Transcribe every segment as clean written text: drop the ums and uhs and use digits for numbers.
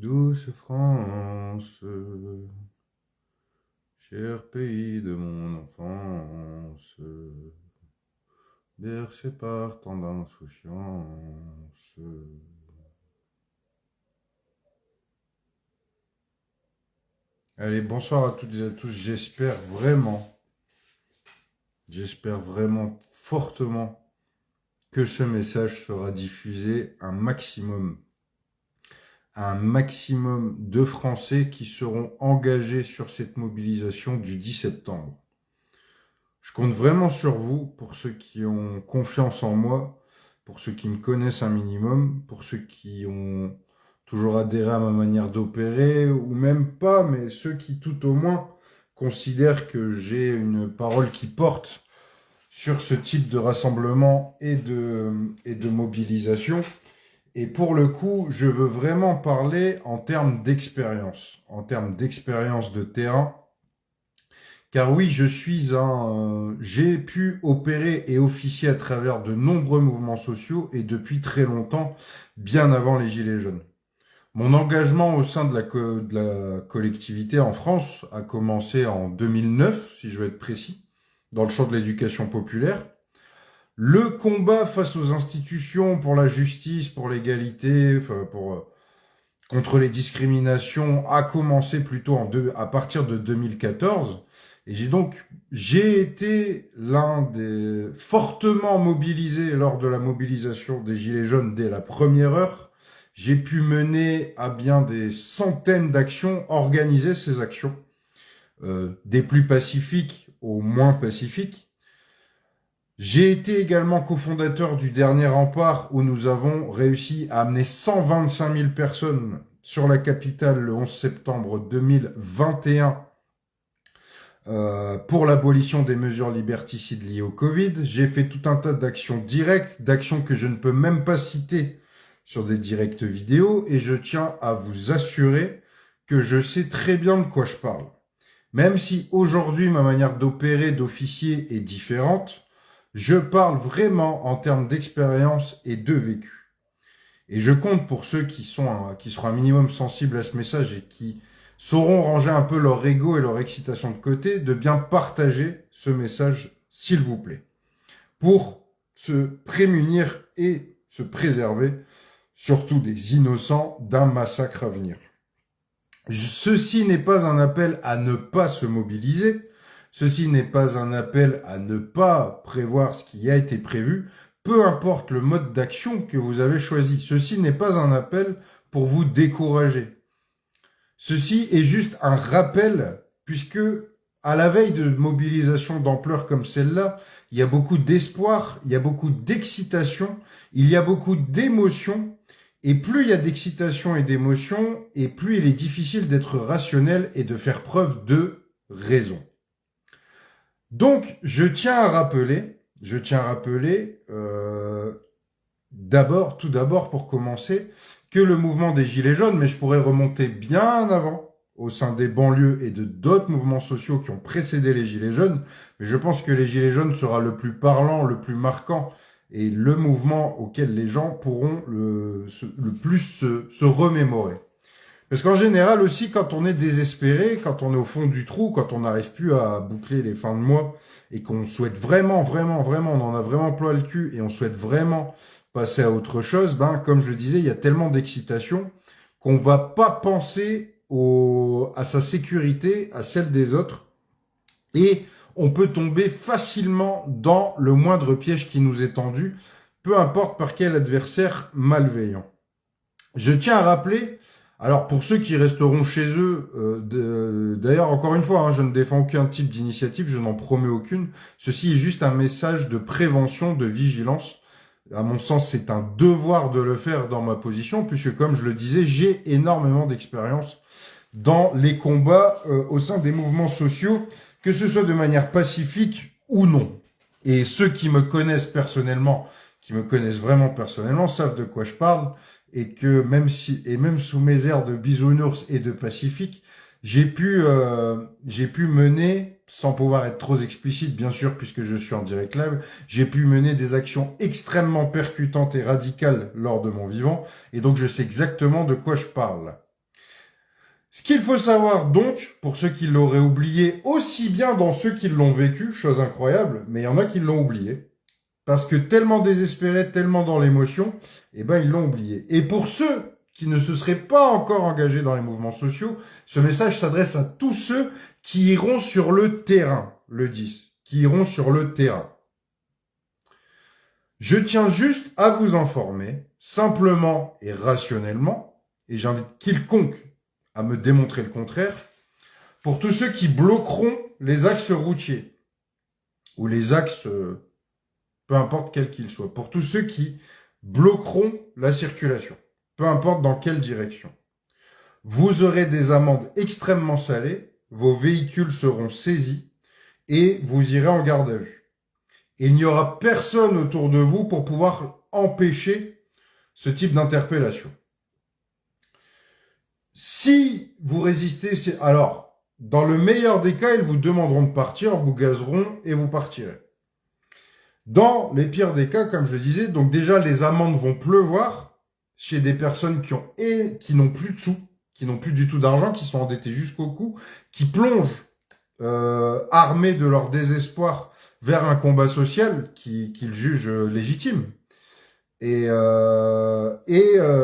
Douce France, cher pays de mon enfance, bercé par tant d'insouciance. Allez, bonsoir à toutes et à tous. J'espère vraiment fortement que ce message sera diffusé à un maximum de Français qui seront engagés sur cette mobilisation du 10 septembre. Je compte vraiment sur vous, pour ceux qui ont confiance en moi, pour ceux qui me connaissent un minimum, pour ceux qui ont toujours adhéré à ma manière d'opérer, ou même pas, mais ceux qui tout au moins considèrent que j'ai une parole qui porte sur ce type de rassemblement et de mobilisation. Et pour le coup, je veux vraiment parler en termes d'expérience de terrain. Car oui, j'ai pu opérer et officier à travers de nombreux mouvements sociaux et depuis très longtemps, bien avant les Gilets jaunes. Mon engagement au sein de la collectivité en France a commencé en 2009, si je veux être précis, dans le champ de l'éducation populaire. Le combat face aux institutions pour la justice, pour l'égalité, contre les discriminations a commencé plutôt à partir de 2014. Et j'ai été l'un des fortement mobilisés lors de la mobilisation des Gilets jaunes dès la première heure. J'ai pu mener à bien des centaines d'actions, organiser ces actions, des plus pacifiques aux moins pacifiques. J'ai été également cofondateur du dernier rempart où nous avons réussi à amener 125 000 personnes sur la capitale le 11 septembre 2021 pour l'abolition des mesures liberticides liées au Covid. J'ai fait tout un tas d'actions directes, d'actions que je ne peux même pas citer sur des directs vidéo, et je tiens à vous assurer que je sais très bien de quoi je parle. Même si aujourd'hui ma manière d'opérer, d'officier est différente, je parle vraiment en termes d'expérience et de vécu. Et je compte pour ceux qui seront un minimum sensibles à ce message et qui sauront ranger un peu leur ego et leur excitation de côté, de bien partager ce message, s'il vous plaît, pour se prémunir et se préserver, surtout des innocents, d'un massacre à venir. Ceci n'est pas un appel à ne pas se mobiliser, ceci n'est pas un appel à ne pas prévoir ce qui a été prévu, peu importe le mode d'action que vous avez choisi. Ceci n'est pas un appel pour vous décourager. Ceci est juste un rappel, puisque à la veille de mobilisation d'ampleur comme celle-là, il y a beaucoup d'espoir, il y a beaucoup d'excitation, il y a beaucoup d'émotions. Et plus il y a d'excitation et d'émotion, et plus il est difficile d'être rationnel et de faire preuve de raison. Donc, je tiens à rappeler, tout d'abord pour commencer, que le mouvement des Gilets jaunes, mais je pourrais remonter bien avant, au sein des banlieues et de d'autres mouvements sociaux qui ont précédé les Gilets jaunes, mais je pense que les Gilets jaunes sera le plus parlant, le plus marquant, et le mouvement auquel les gens pourront le plus se remémorer. Parce qu'en général aussi, quand on est désespéré, quand on est au fond du trou, quand on n'arrive plus à boucler les fins de mois, et qu'on souhaite vraiment, on en a vraiment plein le cul, et on souhaite vraiment passer à autre chose, comme je le disais, il y a tellement d'excitation qu'on va pas penser à sa sécurité, à celle des autres, et on peut tomber facilement dans le moindre piège qui nous est tendu, peu importe par quel adversaire malveillant. Je tiens à rappeler, alors pour ceux qui resteront chez eux, d'ailleurs encore une fois, je ne défends aucun type d'initiative, je n'en promets aucune, ceci est juste un message de prévention, de vigilance. À mon sens, c'est un devoir de le faire dans ma position, puisque comme je le disais, j'ai énormément d'expérience dans les combats au sein des mouvements sociaux, que ce soit de manière pacifique ou non. Et ceux qui me connaissent personnellement, qui me connaissent vraiment personnellement, savent de quoi je parle, et que même sous mes airs de bisounours et de pacifique, j'ai pu mener, sans pouvoir être trop explicite, bien sûr, puisque je suis en direct live, j'ai pu mener des actions extrêmement percutantes et radicales lors de mon vivant, et donc je sais exactement de quoi je parle. Ce qu'il faut savoir donc, pour ceux qui l'auraient oublié, aussi bien dans ceux qui l'ont vécu, chose incroyable, mais il y en a qui l'ont oublié, parce que tellement désespérés, tellement dans l'émotion, eh ben ils l'ont oublié. Et pour ceux qui ne se seraient pas encore engagés dans les mouvements sociaux, ce message s'adresse à tous ceux qui iront sur le terrain, le 10, qui iront sur le terrain. Je tiens juste à vous informer, simplement et rationnellement, et j'invite quiconque à me démontrer le contraire, pour tous ceux qui bloqueront les axes routiers, ou les axes, peu importe quels qu'ils soient, pour tous ceux qui bloqueront la circulation, peu importe dans quelle direction. Vous aurez des amendes extrêmement salées, vos véhicules seront saisis, et vous irez en garde à vue. Et il n'y aura personne autour de vous pour pouvoir empêcher ce type d'interpellation. Si vous résistez, alors, dans le meilleur des cas, ils vous demanderont de partir, vous gazeront et vous partirez. Dans les pires des cas, comme je le disais, donc déjà les amendes vont pleuvoir chez des personnes qui n'ont plus de sous, qui n'ont plus du tout d'argent, qui sont endettées jusqu'au cou, qui plongent armés de leur désespoir vers un combat social qu'ils jugent légitime. Et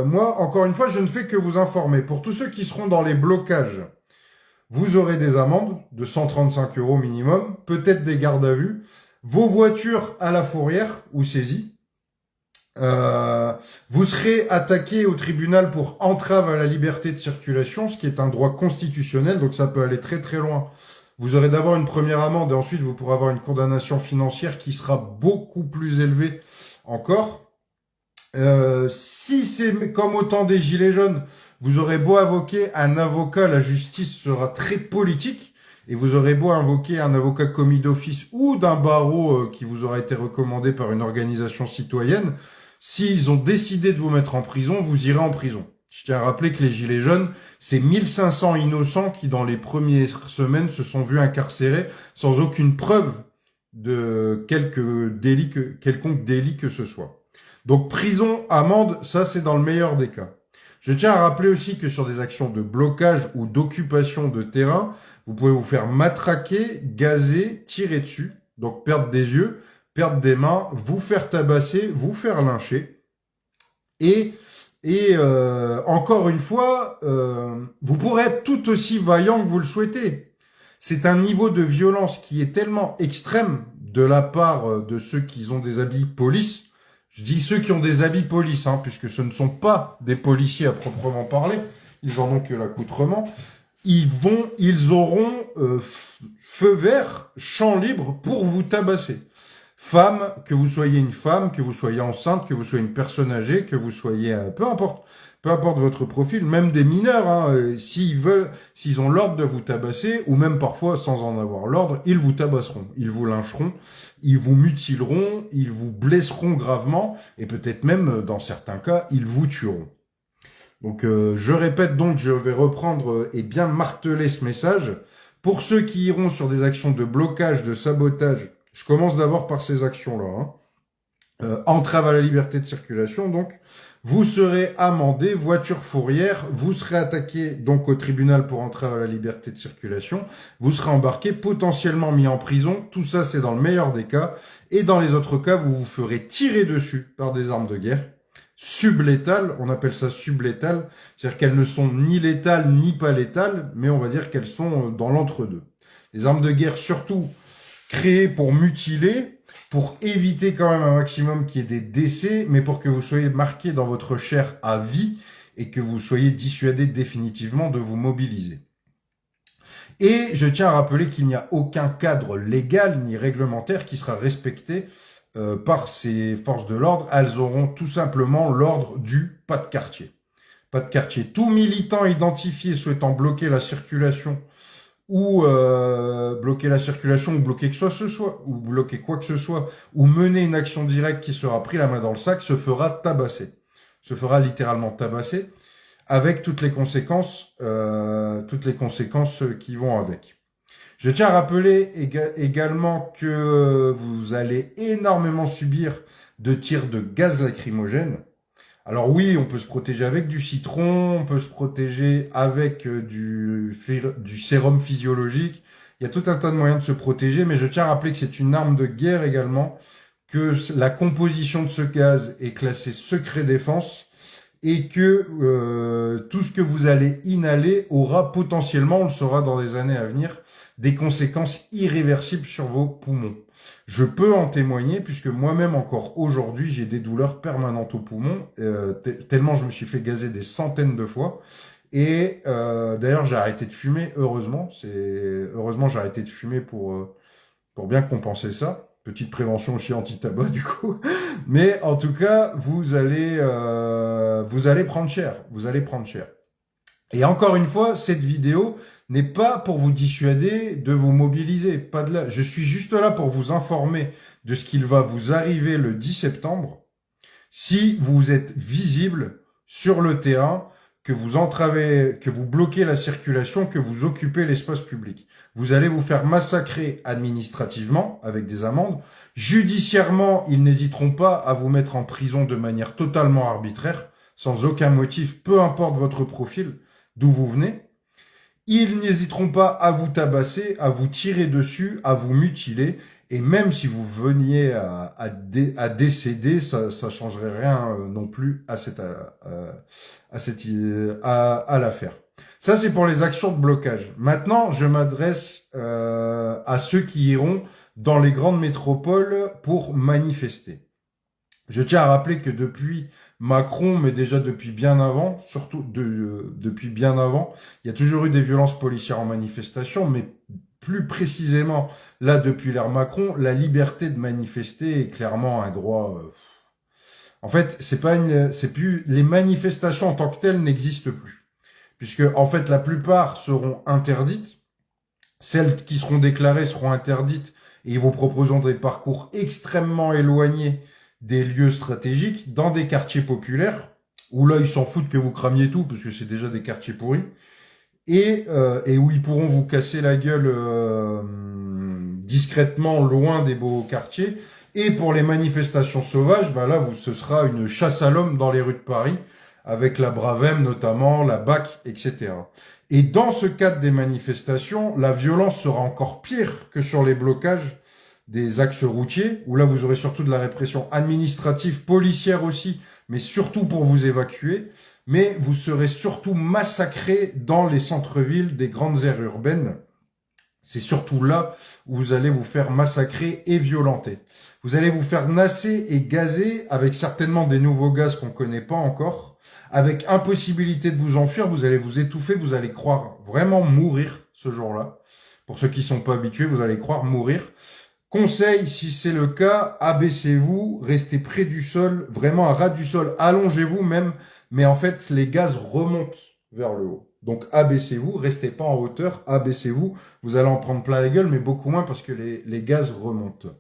moi, encore une fois, je ne fais que vous informer. Pour tous ceux qui seront dans les blocages, vous aurez des amendes de 135 € minimum, peut-être des gardes à vue, vos voitures à la fourrière ou saisies. Vous serez attaqué au tribunal pour entrave à la liberté de circulation, ce qui est un droit constitutionnel, donc ça peut aller très très loin. Vous aurez d'abord une première amende et ensuite vous pourrez avoir une condamnation financière qui sera beaucoup plus élevée encore. Si c'est comme au temps des Gilets jaunes, vous aurez beau invoquer un avocat, la justice sera très politique, et vous aurez beau invoquer un avocat commis d'office ou d'un barreau qui vous aura été recommandé par une organisation citoyenne, s'ils ont décidé de vous mettre en prison, vous irez en prison. Je tiens à rappeler que les Gilets jaunes, c'est 1500 innocents qui, dans les premières semaines, se sont vus incarcérés sans aucune preuve de quelconque délit que ce soit. Donc prison, amende, ça c'est dans le meilleur des cas. Je tiens à rappeler aussi que sur des actions de blocage ou d'occupation de terrain, vous pouvez vous faire matraquer, gazer, tirer dessus, donc perdre des yeux, perdre des mains, vous faire tabasser, vous faire lyncher. Et encore une fois, vous pourrez être tout aussi vaillant que vous le souhaitez. C'est un niveau de violence qui est tellement extrême de la part de ceux qui ont des habits police. Je dis ceux qui ont des habits police, puisque ce ne sont pas des policiers à proprement parler, ils en ont que l'accoutrement. Ils auront feu vert, champ libre pour vous tabasser. Femme, que vous soyez une femme, que vous soyez enceinte, que vous soyez une personne âgée, que vous soyez, peu importe votre profil, même des mineurs, s'ils ont l'ordre de vous tabasser, ou même parfois sans en avoir l'ordre, ils vous tabasseront, ils vous lyncheront, ils vous mutileront, ils vous blesseront gravement, et peut-être même, dans certains cas, ils vous tueront. Donc, je répète donc, je vais reprendre et bien marteler ce message. Pour ceux qui iront sur des actions de blocage, de sabotage, je commence d'abord par ces actions-là. Entrave à la liberté de circulation, donc, vous serez amendé, voiture fourrière, vous serez attaqué donc au tribunal pour entrave à la liberté de circulation, vous serez embarqué, potentiellement mis en prison, tout ça c'est dans le meilleur des cas, et dans les autres cas, vous vous ferez tirer dessus par des armes de guerre, sublétales, on appelle ça sublétales, c'est-à-dire qu'elles ne sont ni létales ni pas létales, mais on va dire qu'elles sont dans l'entre-deux. Les armes de guerre surtout créées pour mutiler, pour éviter quand même un maximum qu'il y ait des décès, mais pour que vous soyez marqué dans votre chair à vie et que vous soyez dissuadé définitivement de vous mobiliser. Et je tiens à rappeler qu'il n'y a aucun cadre légal ni réglementaire qui sera respecté par ces forces de l'ordre. Elles auront tout simplement l'ordre du pas de quartier. Pas de quartier. Tout militant identifié souhaitant bloquer la circulation ou bloquer quoi que ce soit, ou mener une action directe qui sera pris la main dans le sac, se fera tabasser. Se fera littéralement tabasser, avec toutes les conséquences qui vont avec. Je tiens à rappeler également que vous allez énormément subir de tirs de gaz lacrymogène. Alors oui, on peut se protéger avec du citron, on peut se protéger avec du sérum physiologique. Il y a tout un tas de moyens de se protéger, mais je tiens à rappeler que c'est une arme de guerre également, que la composition de ce gaz est classée secret défense et que tout ce que vous allez inhaler aura potentiellement, on le saura dans les années à venir, des conséquences irréversibles sur vos poumons. Je peux en témoigner puisque moi-même encore aujourd'hui j'ai des douleurs permanentes aux poumons, tellement je me suis fait gazer des centaines de fois. Et d'ailleurs j'ai arrêté de fumer, heureusement. Heureusement j'ai arrêté de fumer pour bien compenser ça. Petite prévention aussi anti-tabac du coup. Mais en tout cas, vous allez prendre cher. Vous allez prendre cher. Et encore une fois, cette vidéo n'est pas pour vous dissuader de vous mobiliser. Pas de là. Je suis juste là pour vous informer de ce qu'il va vous arriver le 10 septembre si vous êtes visible sur le terrain, que vous entravez, que vous bloquez la circulation, que vous occupez l'espace public. Vous allez vous faire massacrer administrativement avec des amendes. Judiciairement, ils n'hésiteront pas à vous mettre en prison de manière totalement arbitraire, sans aucun motif, peu importe votre profil, d'où vous venez. Ils n'hésiteront pas à vous tabasser, à vous tirer dessus, à vous mutiler. Et même si vous veniez à décéder, ça changerait rien non plus à l'affaire. Ça, c'est pour les actions de blocage. Maintenant, je m'adresse à ceux qui iront dans les grandes métropoles pour manifester. Je tiens à rappeler que depuis Macron, mais déjà depuis bien avant, surtout depuis bien avant, il y a toujours eu des violences policières en manifestation, mais plus précisément, là, depuis l'ère Macron, la liberté de manifester est clairement un droit. En fait, c'est plus les manifestations en tant que telles n'existent plus, puisque en fait la plupart seront interdites. Celles qui seront déclarées seront interdites et ils vous proposeront des parcours extrêmement éloignés des lieux stratégiques, dans des quartiers populaires, où là, ils s'en foutent que vous cramiez tout, parce que c'est déjà des quartiers pourris, et où ils pourront vous casser la gueule discrètement, loin des beaux quartiers. Et pour les manifestations sauvages, bah là, ce sera une chasse à l'homme dans les rues de Paris, avec la Bravem notamment, la BAC, etc. Et dans ce cadre des manifestations, la violence sera encore pire que sur les blocages des axes routiers, où là vous aurez surtout de la répression administrative, policière aussi, mais surtout pour vous évacuer. Mais vous serez surtout massacrés dans les centres-villes des grandes aires urbaines. C'est surtout là où vous allez vous faire massacrer et violenter. Vous allez vous faire nasser et gazer avec certainement des nouveaux gaz qu'on ne connaît pas encore, avec impossibilité de vous enfuir, vous allez vous étouffer, vous allez croire vraiment mourir ce jour-là. Pour ceux qui ne sont pas habitués, vous allez croire mourir. Conseil, si c'est le cas, abaissez-vous, restez près du sol, vraiment à ras du sol, allongez-vous même, mais en fait, les gaz remontent vers le haut. Donc, abaissez-vous, restez pas en hauteur, abaissez-vous, vous allez en prendre plein la gueule, mais beaucoup moins parce que les gaz remontent.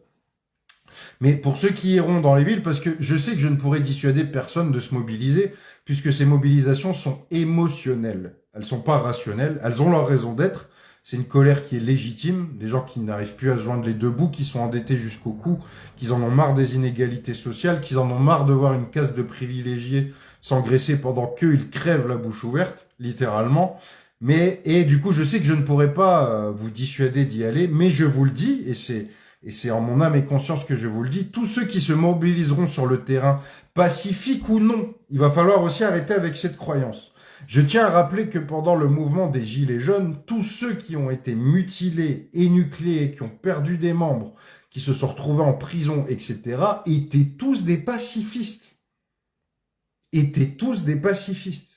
Mais pour ceux qui iront dans les villes, parce que je sais que je ne pourrai dissuader personne de se mobiliser, puisque ces mobilisations sont émotionnelles. Elles sont pas rationnelles, elles ont leur raison d'être. C'est une colère qui est légitime, des gens qui n'arrivent plus à se joindre les deux bouts, qui sont endettés jusqu'au cou, qui en ont marre des inégalités sociales, qui en ont marre de voir une caste de privilégiés s'engraisser pendant qu'eux, ils crèvent la bouche ouverte, littéralement. Et du coup, je sais que je ne pourrai pas vous dissuader d'y aller, mais je vous le dis, et c'est en mon âme et conscience que je vous le dis, tous ceux qui se mobiliseront sur le terrain, pacifique ou non, il va falloir aussi arrêter avec cette croyance. Je tiens à rappeler que pendant le mouvement des Gilets jaunes, tous ceux qui ont été mutilés, énucléés, qui ont perdu des membres, qui se sont retrouvés en prison, etc., étaient tous des pacifistes. Étaient tous des pacifistes.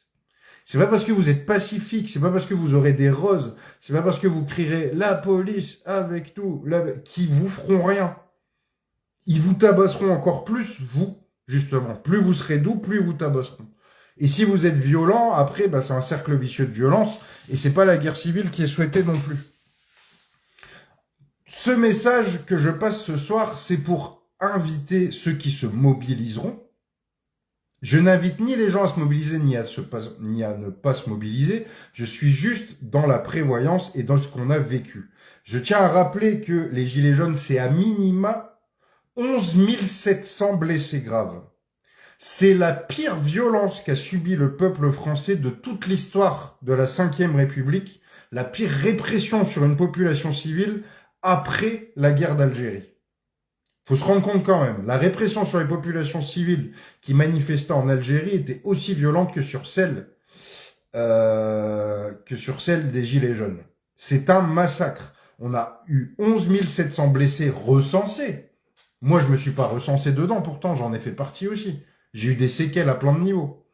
C'est pas parce que vous êtes pacifique, c'est pas parce que vous aurez des roses, c'est pas parce que vous crierez la police avec tout, qui vous feront rien. Ils vous tabasseront encore plus, vous, justement. Plus vous serez doux, plus ils vous tabasseront. Et si vous êtes violent, après, bah, c'est un cercle vicieux de violence, et c'est pas la guerre civile qui est souhaitée non plus. Ce message que je passe ce soir, c'est pour inviter ceux qui se mobiliseront. Je n'invite ni les gens à se mobiliser, ni à ne pas se mobiliser. Je suis juste dans la prévoyance et dans ce qu'on a vécu. Je tiens à rappeler que les Gilets jaunes, c'est à minima 11 700 blessés graves. C'est la pire violence qu'a subi le peuple français de toute l'histoire de la Ve République, la pire répression sur une population civile après la guerre d'Algérie. Faut se rendre compte quand même, la répression sur les populations civiles qui manifestaient en Algérie était aussi violente que sur celle des Gilets jaunes. C'est un massacre. On a eu 11 700 blessés recensés. Moi, je me suis pas recensé dedans, pourtant j'en ai fait partie aussi. J'ai eu des séquelles à plein de niveaux.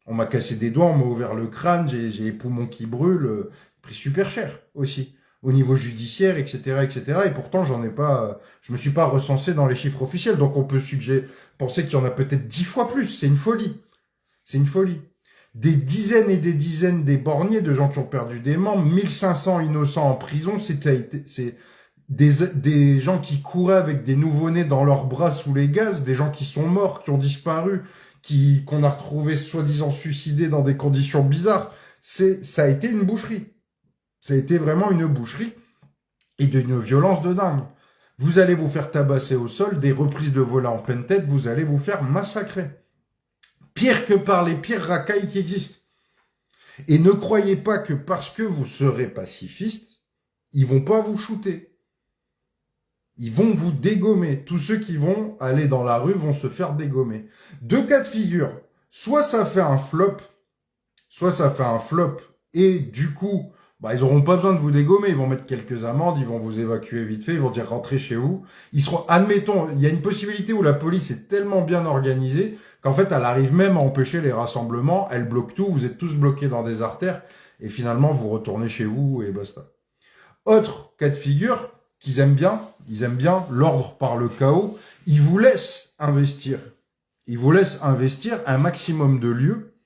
On m'a cassé des doigts, on m'a ouvert le crâne, j'ai les poumons qui brûlent, pris super cher aussi, au niveau judiciaire, etc., etc. Et pourtant, je me suis pas recensé dans les chiffres officiels, donc on peut penser qu'il y en a peut-être 10 fois plus. C'est une folie. C'est une folie. Des dizaines et des dizaines d'éborgnés, de gens qui ont perdu des membres, 1500 innocents en prison, c'est des gens qui couraient avec des nouveau-nés dans leurs bras sous les gaz, des gens qui sont morts, qui ont disparu, qu'on a retrouvés soi-disant suicidés dans des conditions bizarres. Ça a été une boucherie. Ça a été vraiment une boucherie et d'une violence de dingue. Vous allez vous faire tabasser au sol, des reprises de volets en pleine tête, vous allez vous faire massacrer. Pire que par les pires racailles qui existent. Et ne croyez pas que parce que vous serez pacifiste, ils vont pas vous shooter. Ils vont vous dégommer. Tous ceux qui vont aller dans la rue vont se faire dégommer. Deux cas de figure. Soit ça fait un flop, et du coup, ils n'auront pas besoin de vous dégommer. Ils vont mettre quelques amendes, ils vont vous évacuer vite fait, ils vont dire rentrez chez vous. Admettons, il y a une possibilité où la police est tellement bien organisée qu'en fait, elle arrive même à empêcher les rassemblements, elle bloque tout, vous êtes tous bloqués dans des artères, et finalement, vous retournez chez vous et basta. Autre cas de figure, ils aiment bien l'ordre par le chaos, ils vous laissent investir. Ils vous laissent investir un maximum de lieux,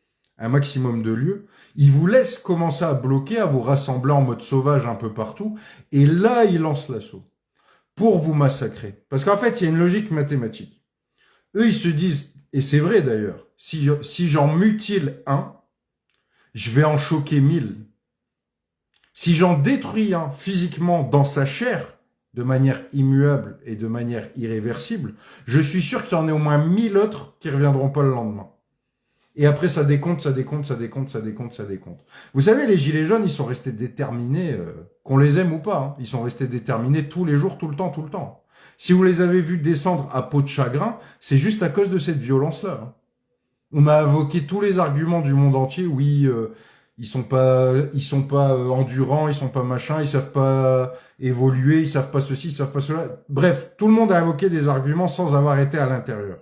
ils vous laissent commencer à bloquer, à vous rassembler en mode sauvage un peu partout, et là, ils lancent l'assaut pour vous massacrer. Parce qu'en fait, il y a une logique mathématique. Eux, ils se disent, et c'est vrai d'ailleurs, si j'en mutile un, je vais en choquer 1000. Si j'en détruis un physiquement dans sa chair, de manière immuable et de manière irréversible, je suis sûr qu'il y en a au moins 1000 autres qui reviendront pas le lendemain. Et après, ça décompte. Vous savez, les Gilets jaunes, ils sont restés déterminés, qu'on les aime ou pas, hein, ils sont restés déterminés tous les jours, tout le temps. Si vous les avez vus descendre à peau de chagrin, c'est juste à cause de cette violence-là. Hein. On a invoqué tous les arguments du monde entier, oui, ils sont pas endurants, ils sont pas machin, ils savent pas évoluer, ils savent pas ceci, ils savent pas cela. Bref, tout le monde a invoqué des arguments sans avoir été à l'intérieur.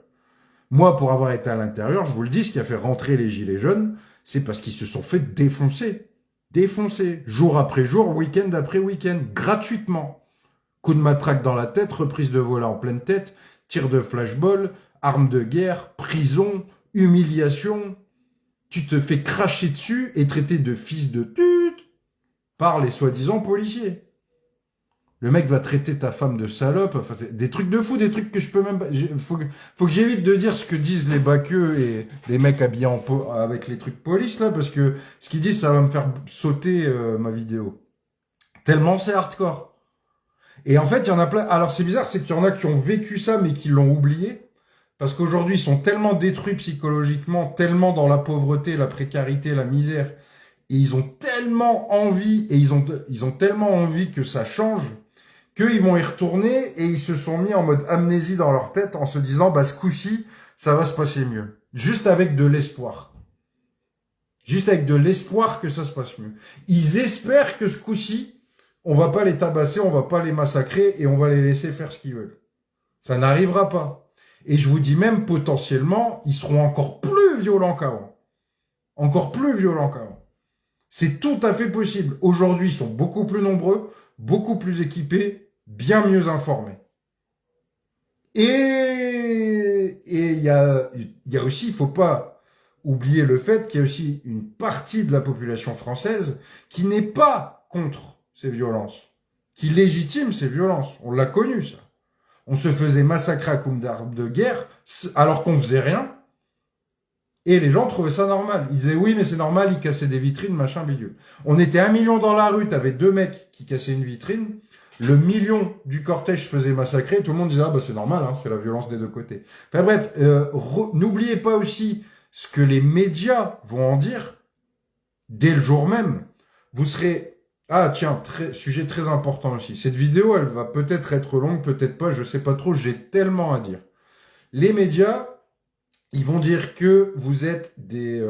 Moi, pour avoir été à l'intérieur, je vous le dis, ce qui a fait rentrer les Gilets jaunes, c'est parce qu'ils se sont fait défoncer. Défoncer. Jour après jour, week-end après week-end. Gratuitement. Coup de matraque dans la tête, reprise de volet en pleine tête, tir de flashball, arme de guerre, prison, humiliation. Tu te fais cracher dessus et traiter de fils de pute par les soi-disant policiers. Le mec va traiter ta femme de salope, enfin, des trucs de fou, des trucs que je peux même pas... Faut que j'évite de dire ce que disent les baqueux et les mecs habillés avec les trucs police, là, parce que ce qu'ils disent, ça va me faire sauter ma vidéo. Tellement c'est hardcore. Et en fait, il y en a plein... Alors c'est bizarre, c'est qu'il y en a qui ont vécu ça, mais qui l'ont oublié, parce qu'aujourd'hui, ils sont tellement détruits psychologiquement, tellement dans la pauvreté, la précarité, la misère, et ils ont tellement envie, et ils ont tellement envie que ça change, qu'ils vont y retourner et ils se sont mis en mode amnésie dans leur tête en se disant, ce coup-ci, ça va se passer mieux. Juste avec de l'espoir. Juste avec de l'espoir que ça se passe mieux. Ils espèrent que ce coup-ci, on va pas les tabasser, on va pas les massacrer et on va les laisser faire ce qu'ils veulent. Ça n'arrivera pas. Et je vous dis même, potentiellement, ils seront encore plus violents qu'avant. Encore plus violents qu'avant. C'est tout à fait possible. Aujourd'hui, ils sont beaucoup plus nombreux, beaucoup plus équipés, bien mieux informés. Et il y a aussi, il faut pas oublier le fait qu'il y a aussi une partie de la population française qui n'est pas contre ces violences, qui légitime ces violences. On l'a connu, ça. On se faisait massacrer à coups d'armes de guerre alors qu'on faisait rien. Et les gens trouvaient ça normal. Ils disaient, oui, mais c'est normal, ils cassaient des vitrines, machin, bidule. On était 1 million dans la rue, t'avais 2 mecs qui cassaient une vitrine. le million du cortège se faisait massacrer, tout le monde disait ah bah c'est normal, hein, c'est la violence des deux côtés. Enfin bref, n'oubliez pas aussi ce que les médias vont en dire dès le jour même. Vous serez ah tiens, sujet très important aussi. Cette vidéo, elle va peut-être être longue, peut-être pas, je sais pas trop, j'ai tellement à dire. Les médias, ils vont dire que vous êtes des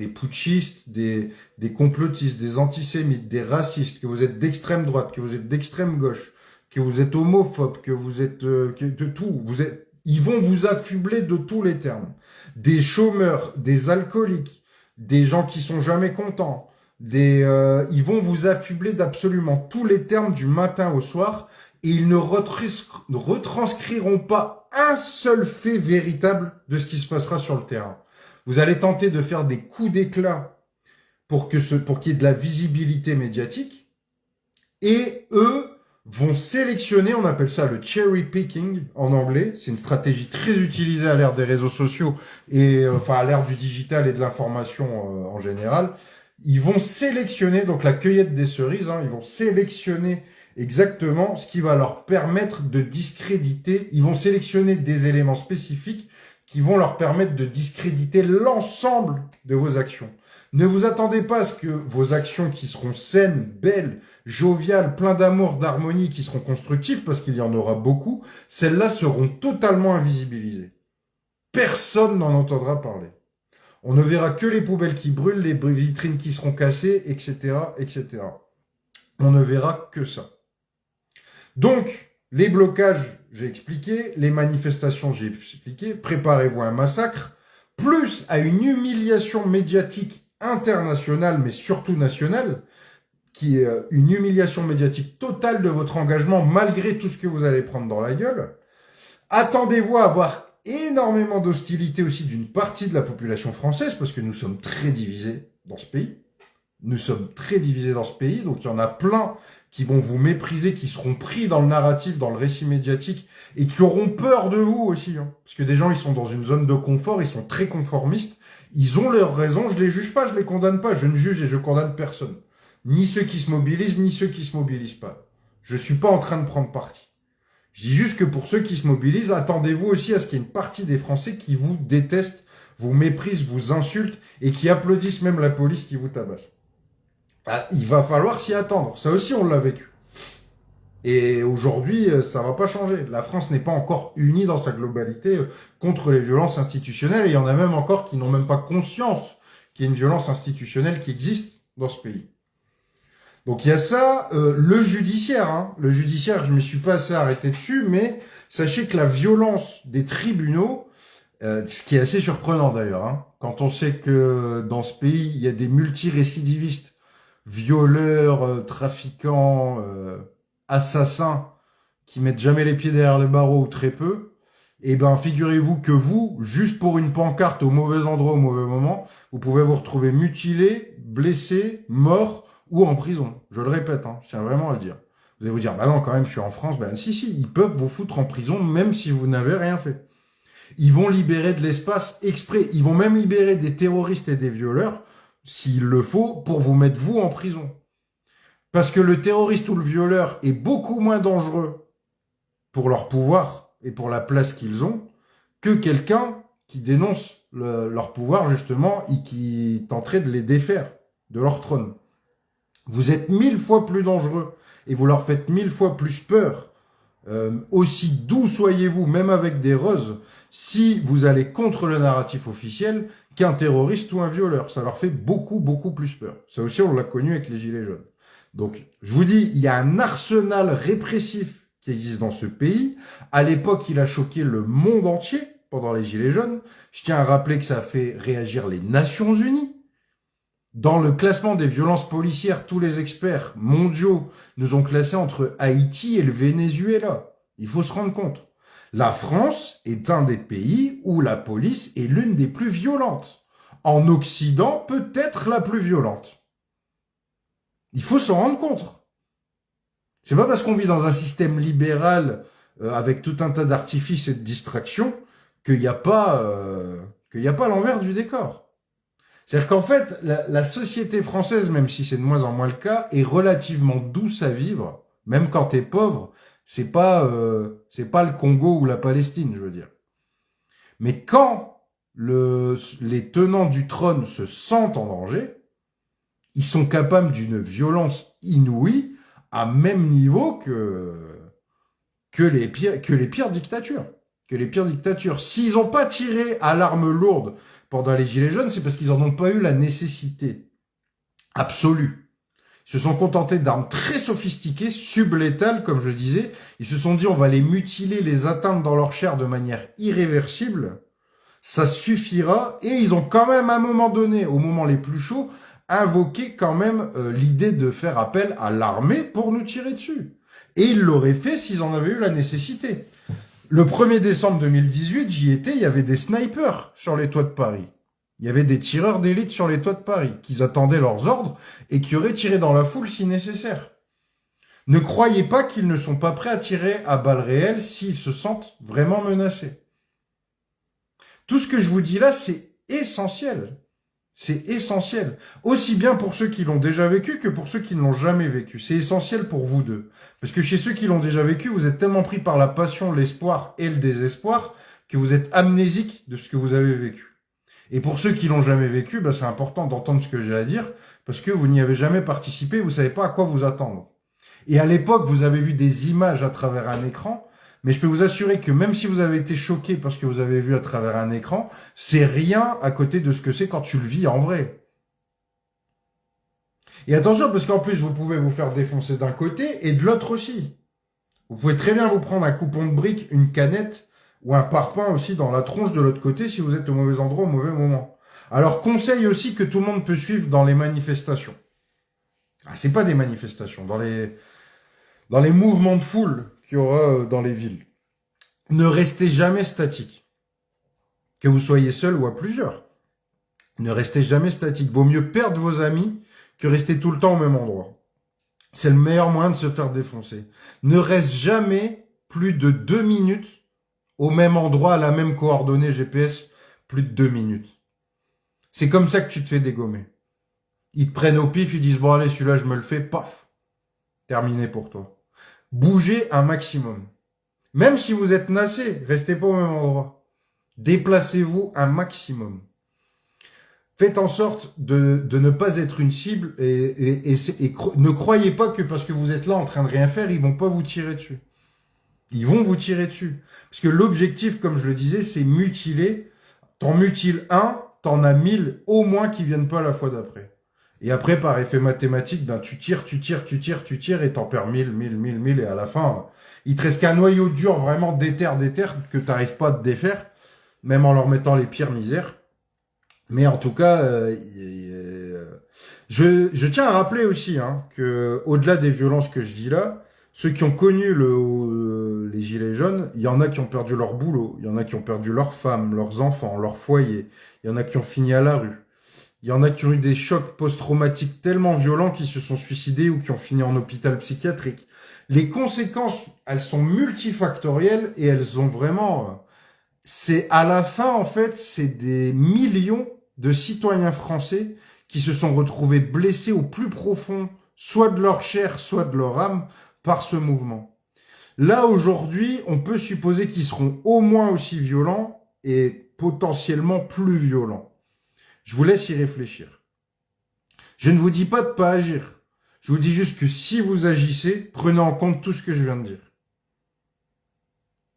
putschistes, des complotistes, des antisémites, des racistes, que vous êtes d'extrême droite, que vous êtes d'extrême gauche, que vous êtes homophobe, que vous êtes de tout. Ils vont vous affubler de tous les termes. Des chômeurs, des alcooliques, des gens qui sont jamais contents. Ils vont vous affubler d'absolument tous les termes du matin au soir et ils ne retranscriront pas un seul fait véritable de ce qui se passera sur le terrain. Vous allez tenter de faire des coups d'éclat pour qu'il y ait de la visibilité médiatique et eux vont sélectionner, on appelle ça le cherry picking en anglais, c'est une stratégie très utilisée à l'ère des réseaux sociaux et à l'ère du digital et de l'information en général. Ils vont sélectionner, donc la cueillette des cerises, ils vont sélectionner exactement ce qui va leur permettre de discréditer. Ils vont sélectionner des éléments spécifiques qui vont leur permettre de discréditer l'ensemble de vos actions. Ne vous attendez pas à ce que vos actions qui seront saines, belles, joviales, plein d'amour, d'harmonie, qui seront constructives, parce qu'il y en aura beaucoup, celles-là seront totalement invisibilisées. Personne n'en entendra parler. On ne verra que les poubelles qui brûlent, les vitrines qui seront cassées, etc., etc. On ne verra que ça. Donc, les blocages, j'ai expliqué, les manifestations, j'ai expliqué, préparez-vous à un massacre, plus à une humiliation médiatique internationale, mais surtout nationale, qui est une humiliation médiatique totale de votre engagement, malgré tout ce que vous allez prendre dans la gueule. Attendez-vous à avoir énormément d'hostilité aussi d'une partie de la population française, parce que nous sommes très divisés dans ce pays. Nous sommes très divisés dans ce pays, donc il y en a plein qui vont vous mépriser, qui seront pris dans le narratif, dans le récit médiatique, et qui auront peur de vous aussi. Parce que des gens, ils sont dans une zone de confort, ils sont très conformistes, ils ont leurs raisons, je les juge pas, je les condamne pas, je ne juge et je condamne personne. Ni ceux qui se mobilisent, ni ceux qui se mobilisent pas. Je suis pas en train de prendre parti. Je dis juste que pour ceux qui se mobilisent, attendez-vous aussi à ce qu'il y ait une partie des Français qui vous détestent, vous méprisent, vous insultent, et qui applaudissent même la police qui vous tabasse. Ah, il va falloir s'y attendre. Ça aussi, on l'a vécu. Et aujourd'hui, ça va pas changer. La France n'est pas encore unie dans sa globalité contre les violences institutionnelles. Et il y en a même encore qui n'ont même pas conscience qu'il y a une violence institutionnelle qui existe dans ce pays. Donc il y a ça, le judiciaire. Le judiciaire, je ne me suis pas assez arrêté dessus, mais sachez que la violence des tribunaux, ce qui est assez surprenant d'ailleurs, quand on sait que dans ce pays, il y a des multirécidivistes, violeurs, trafiquants, assassins, qui mettent jamais les pieds derrière les barreaux ou très peu, et ben figurez-vous que vous, juste pour une pancarte au mauvais endroit au mauvais moment, vous pouvez vous retrouver mutilé, blessé, mort ou en prison. Je le répète, je tiens vraiment à le dire. Vous allez vous dire, bah non, quand même, je suis en France. Ben si, ils peuvent vous foutre en prison même si vous n'avez rien fait. Ils vont libérer de l'espace exprès. Ils vont même libérer des terroristes et des violeurs, s'il le faut, pour vous mettre vous en prison. Parce que le terroriste ou le violeur est beaucoup moins dangereux pour leur pouvoir et pour la place qu'ils ont que quelqu'un qui dénonce leur pouvoir, justement, et qui tenterait de les défaire de leur trône. Vous êtes 1000 fois plus dangereux et vous leur faites 1000 fois plus peur. Aussi doux soyez-vous, même avec des roses, si vous allez contre le narratif officiel qu'un terroriste ou un violeur. Ça leur fait beaucoup, beaucoup plus peur. Ça aussi, on l'a connu avec les Gilets jaunes. Donc, je vous dis, il y a un arsenal répressif qui existe dans ce pays. À l'époque, il a choqué le monde entier pendant les Gilets jaunes. Je tiens à rappeler que ça a fait réagir les Nations Unies. Dans le classement des violences policières, tous les experts mondiaux nous ont classés entre Haïti et le Venezuela. Il faut se rendre compte. La France est un des pays où la police est l'une des plus violentes. En Occident, peut-être la plus violente. Il faut s'en rendre compte. C'est pas parce qu'on vit dans un système libéral avec tout un tas d'artifices et de distractions qu'il n'y a pas l'envers du décor. C'est-à-dire qu'en fait, la société française, même si c'est de moins en moins le cas, est relativement douce à vivre Même quand t'es pauvre, c'est pas le Congo ou la Palestine, je veux dire. Mais quand les tenants du trône se sentent en danger, ils sont capables d'une violence inouïe à même niveau que les pires dictatures. Que les pires dictatures. S'ils n'ont pas tiré à l'arme lourde pendant les Gilets jaunes, c'est parce qu'ils n'en ont pas eu la nécessité absolue. Ils se sont contentés d'armes très sophistiquées, sublétales, comme je disais. Ils se sont dit, on va les mutiler, les atteindre dans leur chair de manière irréversible. Ça suffira. Et ils ont quand même, à un moment donné, au moment les plus chauds, invoqué quand même l'idée de faire appel à l'armée pour nous tirer dessus. Et ils l'auraient fait s'ils en avaient eu la nécessité. Le 1er décembre 2018, j'y étais, il y avait des snipers sur les toits de Paris. Il y avait des tireurs d'élite sur les toits de Paris, qui attendaient leurs ordres et qui auraient tiré dans la foule si nécessaire. Ne croyez pas qu'ils ne sont pas prêts à tirer à balles réelles s'ils se sentent vraiment menacés. Tout ce que je vous dis là, c'est essentiel. C'est essentiel. Aussi bien pour ceux qui l'ont déjà vécu que pour ceux qui ne l'ont jamais vécu. C'est essentiel pour vous deux. Parce que chez ceux qui l'ont déjà vécu, vous êtes tellement pris par la passion, l'espoir et le désespoir que vous êtes amnésique de ce que vous avez vécu. Et pour ceux qui l'ont jamais vécu, c'est important d'entendre ce que j'ai à dire parce que vous n'y avez jamais participé, vous savez pas à quoi vous attendre. Et à l'époque, vous avez vu des images à travers un écran. Mais je peux vous assurer que même si vous avez été choqué parce que vous avez vu à travers un écran, c'est rien à côté de ce que c'est quand tu le vis en vrai. Et attention, parce qu'en plus, vous pouvez vous faire défoncer d'un côté et de l'autre aussi. Vous pouvez très bien vous prendre un coupon de briques, une canette ou un parpaing aussi dans la tronche de l'autre côté si vous êtes au mauvais endroit au mauvais moment. Alors, conseil aussi que tout le monde peut suivre dans les manifestations. Ah, c'est pas des manifestations, dans les mouvements de foule qu'il y aura dans les villes. Ne restez jamais statique. Que vous soyez seul ou à plusieurs. Ne restez jamais statique. Vaut mieux perdre vos amis que rester tout le temps au même endroit. C'est le meilleur moyen de se faire défoncer. Ne reste jamais plus de 2 minutes au même endroit, à la même coordonnée GPS, plus de 2 minutes. C'est comme ça que tu te fais dégommer. Ils te prennent au pif, ils disent, bon allez, celui-là je me le fais, paf. Terminé pour toi. Bougez un maximum. Même si vous êtes nassé, restez pas au même endroit. Déplacez-vous un maximum. Faites en sorte de ne pas être une cible et ne croyez pas que parce que vous êtes là en train de rien faire, ils vont pas vous tirer dessus. Ils vont vous tirer dessus. Parce que l'objectif, comme je le disais, c'est mutiler. T'en mutiles un, t'en as 1000 au moins qui viennent pas la fois d'après. Et après, par effet mathématique, tu tires et t'en perds 1000 et à la fin, il te reste qu'un noyau dur vraiment déter que t'arrives pas à te défaire, même en leur mettant les pires misères. Mais en tout cas, je tiens à rappeler aussi que au-delà des violences que je dis là, ceux qui ont connu les gilets jaunes, il y en a qui ont perdu leur boulot, il y en a qui ont perdu leurs femmes, leurs enfants, leur foyer, il y en a qui ont fini à la rue. Il y en a qui ont eu des chocs post-traumatiques tellement violents qu'ils se sont suicidés ou qui ont fini en hôpital psychiatrique. Les conséquences, elles sont multifactorielles et elles ont vraiment... C'est à la fin, en fait, c'est des millions de citoyens français qui se sont retrouvés blessés au plus profond, soit de leur chair, soit de leur âme, par ce mouvement. Là, aujourd'hui, on peut supposer qu'ils seront au moins aussi violents et potentiellement plus violents. Je vous laisse y réfléchir. Je ne vous dis pas de ne pas agir. Je vous dis juste que si vous agissez, prenez en compte tout ce que je viens de dire.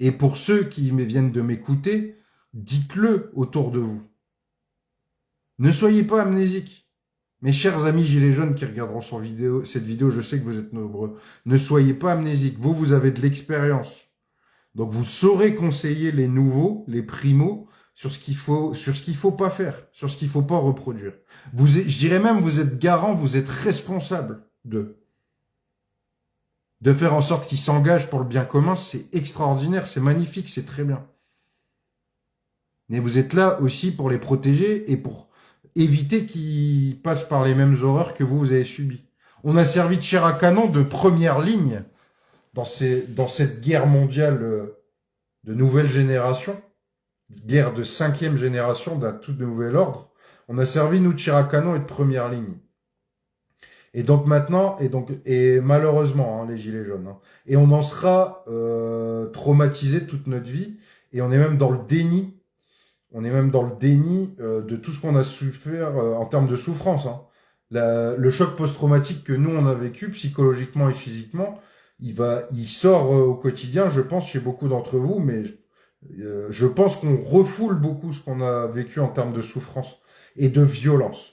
Et pour ceux qui viennent de m'écouter, dites-le autour de vous. Ne soyez pas amnésiques. Mes chers amis gilets jaunes qui regarderont cette vidéo, je sais que vous êtes nombreux. Ne soyez pas amnésiques. Vous avez de l'expérience. Donc vous saurez conseiller les nouveaux, les primos, sur ce qu'il faut pas faire, sur ce qu'il faut pas reproduire. Je dirais même, vous êtes garant, vous êtes responsable de faire en sorte qu'ils s'engagent pour le bien commun. C'est extraordinaire, c'est magnifique, c'est très bien. Mais vous êtes là aussi pour les protéger et pour éviter qu'ils passent par les mêmes horreurs que vous avez subies. On a servi de chair à canon de première ligne dans cette guerre mondiale de nouvelle génération. Guerre de 5e génération d'un tout nouvel ordre, on a servi, nous, de chair à canon et de première ligne. Et donc maintenant, et malheureusement, hein, les gilets jaunes, hein, et on en sera traumatisé toute notre vie, et on est même dans le déni, de tout ce qu'on a souffert en termes de souffrance. Hein. Le choc post-traumatique que nous on a vécu psychologiquement et physiquement, il sort au quotidien, je pense, chez beaucoup d'entre vous, mais je pense qu'on refoule beaucoup ce qu'on a vécu en termes de souffrance et de violence.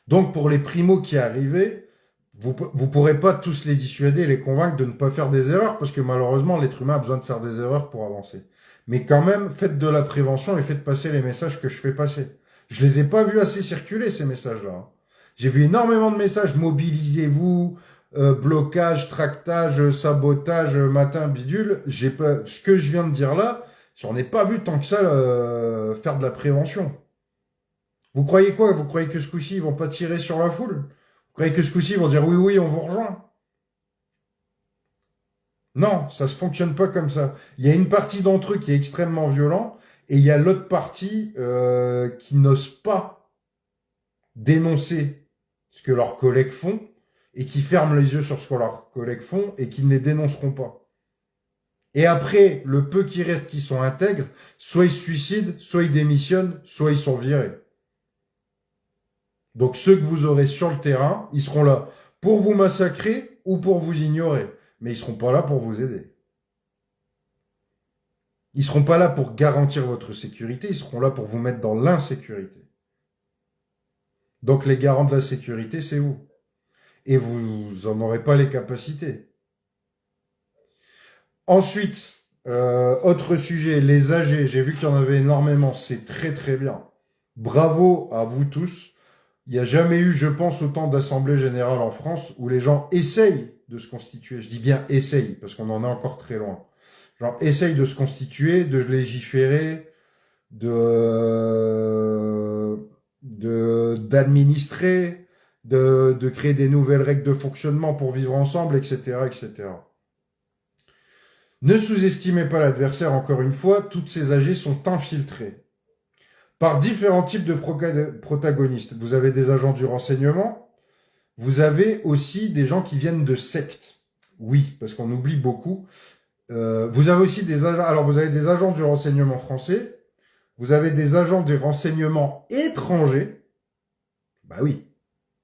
Donc pour les primos qui arrivaient, vous pourrez pas tous les dissuader et les convaincre de ne pas faire des erreurs, parce que malheureusement, l'être humain a besoin de faire des erreurs pour avancer. Mais quand même, faites de la prévention et faites passer les messages que je fais passer. Je les ai pas vus assez circuler, ces messages-là. J'ai vu énormément de messages, mobilisez-vous, blocage, tractage, sabotage, matin, bidule. Ce que je viens de dire là, j'en ai pas vu tant que ça faire de la prévention. Vous croyez quoi? Vous croyez que ce coup-ci, ils vont pas tirer sur la foule? Vous croyez que ce coup-ci, ils vont dire oui, oui, on vous rejoint? Non, ça se fonctionne pas comme ça. Il y a une partie d'entre eux qui est extrêmement violent et il y a l'autre partie qui n'ose pas dénoncer ce que leurs collègues font et qui ferment les yeux sur ce que leurs collègues font et qui ne les dénonceront pas. Et après, le peu qui reste qui sont intègres, soit ils se suicident, soit ils démissionnent, soit ils sont virés. Donc ceux que vous aurez sur le terrain, ils seront là pour vous massacrer ou pour vous ignorer. Mais ils seront pas là pour vous aider. Ils seront pas là pour garantir votre sécurité, ils seront là pour vous mettre dans l'insécurité. Donc les garants de la sécurité, c'est vous. Et vous en aurez pas les capacités. Ensuite, autre sujet, les âgés. J'ai vu qu'il y en avait énormément, c'est très très bien. Bravo à vous tous. Il n'y a jamais eu, je pense, autant d'assemblées générales en France où les gens essayent de se constituer. Je dis bien essayent, parce qu'on en est encore très loin. Genre, essayent de se constituer, de légiférer, d'administrer, de créer des nouvelles règles de fonctionnement pour vivre ensemble, etc., etc. Ne sous-estimez pas l'adversaire, encore une fois, toutes ces AG sont infiltrées par différents types de protagonistes. Vous avez des agents du renseignement, vous avez aussi des gens qui viennent de sectes. Oui, parce qu'on oublie beaucoup. Vous avez aussi des agents, alors vous avez des agents du renseignement français, vous avez des agents du renseignement étrangers. Bah oui,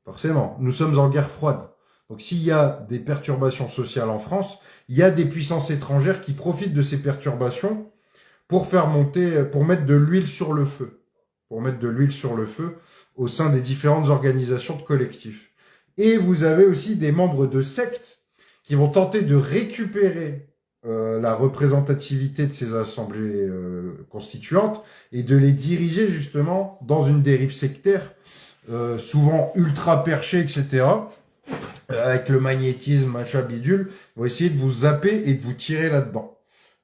forcément, nous sommes en guerre froide. Donc s'il y a des perturbations sociales en France, il y a des puissances étrangères qui profitent de ces perturbations pour mettre de l'huile sur le feu. Pour mettre de l'huile sur le feu au sein des différentes organisations de collectifs. Et vous avez aussi des membres de sectes qui vont tenter de récupérer la représentativité de ces assemblées constituantes et de les diriger justement dans une dérive sectaire, souvent ultra perchée, etc., avec le magnétisme, machin bidule, vont essayer de vous zapper et de vous tirer là-dedans.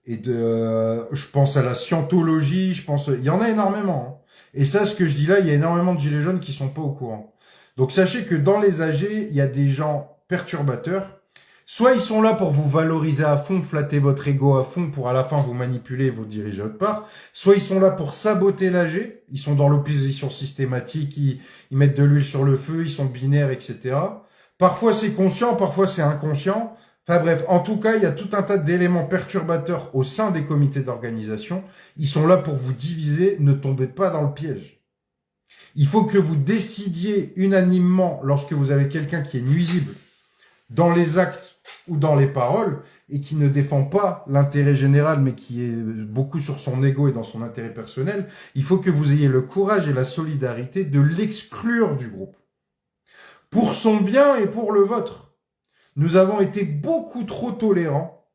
Et je pense à la scientologie, il y en a énormément. Hein. Et ça, ce que je dis là, il y a énormément de gilets jaunes qui sont pas au courant. Donc sachez que dans les AG, il y a des gens perturbateurs. Soit ils sont là pour vous valoriser à fond, flatter votre ego à fond pour à la fin vous manipuler et vous diriger autre part. Soit ils sont là pour saboter l'AG. Ils sont dans l'opposition systématique, ils mettent de l'huile sur le feu, ils sont binaires, etc. Parfois c'est conscient, parfois c'est inconscient. Enfin bref, en tout cas, il y a tout un tas d'éléments perturbateurs au sein des comités d'organisation. Ils sont là pour vous diviser, ne tombez pas dans le piège. Il faut que vous décidiez unanimement, lorsque vous avez quelqu'un qui est nuisible dans les actes ou dans les paroles, et qui ne défend pas l'intérêt général, mais qui est beaucoup sur son ego et dans son intérêt personnel, il faut que vous ayez le courage et la solidarité de l'exclure du groupe. Pour son bien et pour le vôtre. Nous avons été beaucoup trop tolérants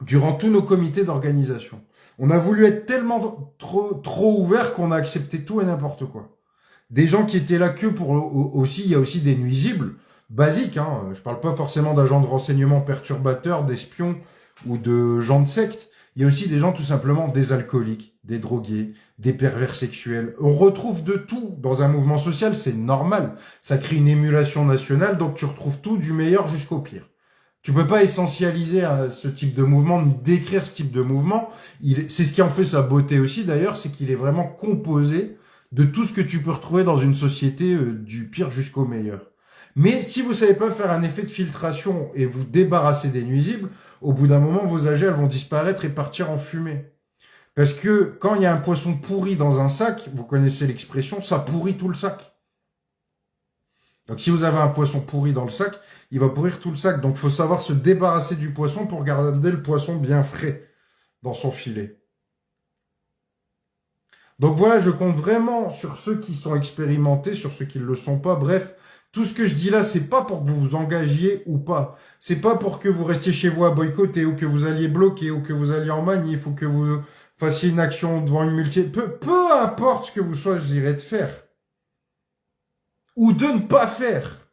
durant tous nos comités d'organisation. On a voulu être tellement trop ouverts qu'on a accepté tout et n'importe quoi. Des gens qui étaient là que pour aussi, il y a aussi des nuisibles basiques. Hein. Je parle pas forcément d'agents de renseignement perturbateurs, d'espions ou de gens de secte. Il y a aussi des gens tout simplement des alcooliques, des drogués, des pervers sexuels. On retrouve de tout dans un mouvement social, c'est normal. Ça crée une émulation nationale, donc tu retrouves tout du meilleur jusqu'au pire. Tu peux pas essentialiser ce type de mouvement, ni décrire ce type de mouvement. C'est ce qui en fait sa beauté aussi d'ailleurs, c'est qu'il est vraiment composé de tout ce que tu peux retrouver dans une société du pire jusqu'au meilleur. Mais si vous savez pas faire un effet de filtration et vous débarrasser des nuisibles, au bout d'un moment, vos algées, elles vont disparaître et partir en fumée. Parce que quand il y a un poisson pourri dans un sac, vous connaissez l'expression, ça pourrit tout le sac. Donc si vous avez un poisson pourri dans le sac, il va pourrir tout le sac. Donc il faut savoir se débarrasser du poisson pour garder le poisson bien frais dans son filet. Donc voilà, je compte vraiment sur ceux qui sont expérimentés, sur ceux qui ne le sont pas. Bref, tout ce que je dis là, c'est pas pour que vous vous engagiez ou pas. C'est pas pour que vous restiez chez vous à boycotter ou que vous alliez bloquer ou que vous alliez en manif ou que vous fassiez une action devant une multitude. Peu importe ce que vous choisirez de faire ou de ne pas faire.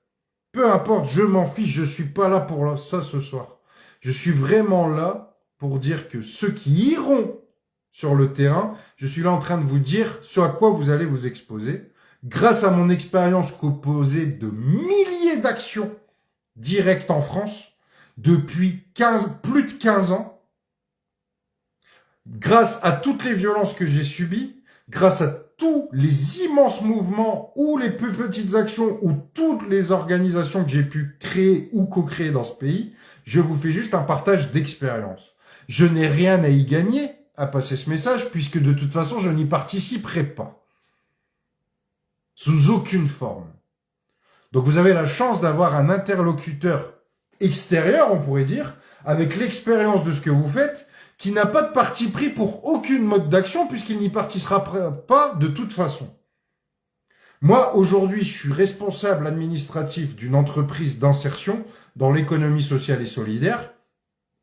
Peu importe, je m'en fiche, je suis pas là pour ça ce soir. Je suis vraiment là pour dire que ceux qui iront sur le terrain, je suis là en train de vous dire ce à quoi vous allez vous exposer. Grâce à mon expérience composée de milliers d'actions directes en France, depuis plus de 15 ans, grâce à toutes les violences que j'ai subies, grâce à tous les immenses mouvements ou les plus petites actions ou toutes les organisations que j'ai pu créer ou co-créer dans ce pays, je vous fais juste un partage d'expérience. Je n'ai rien à y gagner à passer ce message puisque de toute façon, je n'y participerai pas. Sous aucune forme. Donc vous avez la chance d'avoir un interlocuteur extérieur, on pourrait dire, avec l'expérience de ce que vous faites, qui n'a pas de parti pris pour aucune mode d'action puisqu'il n'y participera pas de toute façon. Moi, aujourd'hui, je suis responsable administratif d'une entreprise d'insertion dans l'économie sociale et solidaire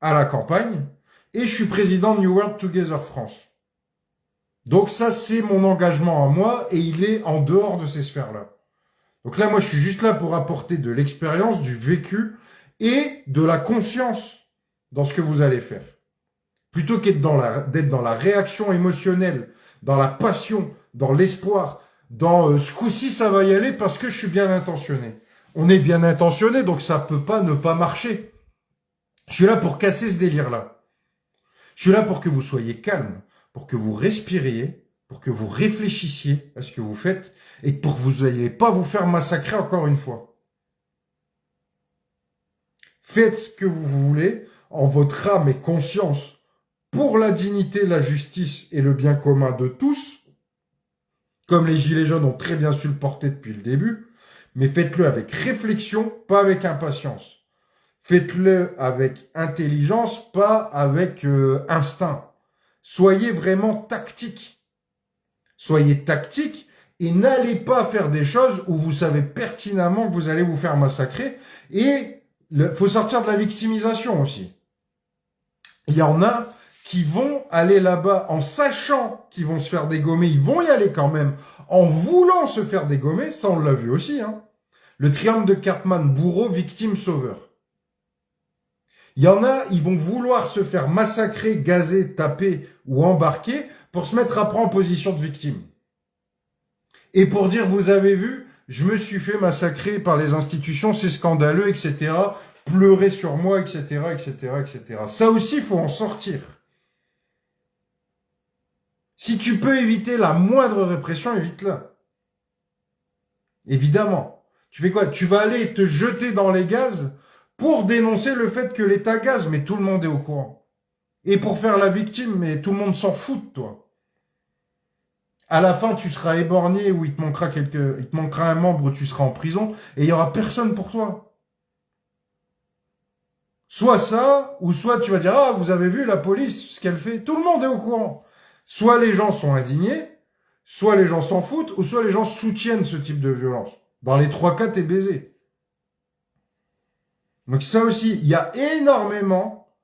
à la campagne et je suis président de New World Together France. Donc ça, c'est mon engagement à moi et il est en dehors de ces sphères-là. Donc là, moi, je suis juste là pour apporter de l'expérience, du vécu et de la conscience dans ce que vous allez faire. Plutôt qu'être d'être dans la réaction émotionnelle, dans la passion, dans l'espoir, dans ce coup-ci, ça va y aller parce que je suis bien intentionné. On est bien intentionné, donc ça peut pas ne pas marcher. Je suis là pour casser ce délire-là. Je suis là pour que vous soyez calme, pour que vous respiriez, pour que vous réfléchissiez à ce que vous faites et pour que vous n'ayez pas vous faire massacrer encore une fois. Faites ce que vous voulez en votre âme et conscience pour la dignité, la justice et le bien commun de tous, comme les Gilets jaunes ont très bien su le porter depuis le début, mais faites-le avec réflexion, pas avec impatience. Faites-le avec intelligence, pas avec instinct. Soyez vraiment tactique. Soyez tactique et n'allez pas faire des choses où vous savez pertinemment que vous allez vous faire massacrer. Et faut sortir de la victimisation aussi. Il y en a qui vont aller là-bas en sachant qu'ils vont se faire dégommer, ils vont y aller quand même, en voulant se faire dégommer, ça on l'a vu aussi, hein. Le triangle de Cartman, bourreau, victime, sauveur. Il y en a, ils vont vouloir se faire massacrer, gazer, taper ou embarquer pour se mettre après en position de victime. Et pour dire, vous avez vu, je me suis fait massacrer par les institutions, c'est scandaleux, etc. Pleurer sur moi, etc., etc., etc. Ça aussi, il faut en sortir. Si tu peux éviter la moindre répression, évite-la. Évidemment. Tu fais quoi? Tu vas aller te jeter dans les gaz pour dénoncer le fait que l'État gaze, mais tout le monde est au courant. Et pour faire la victime, mais tout le monde s'en fout de toi. À la fin, tu seras éborgné ou il te manquera un membre, tu seras en prison et il n'y aura personne pour toi. Soit ça, ou soit tu vas dire, ah, vous avez vu la police, ce qu'elle fait. Tout le monde est au courant. Soit les gens sont indignés, soit les gens s'en foutent, ou soit les gens soutiennent ce type de violence. Dans les 3 cas, t'es baisé. Donc ça aussi, il y a énormément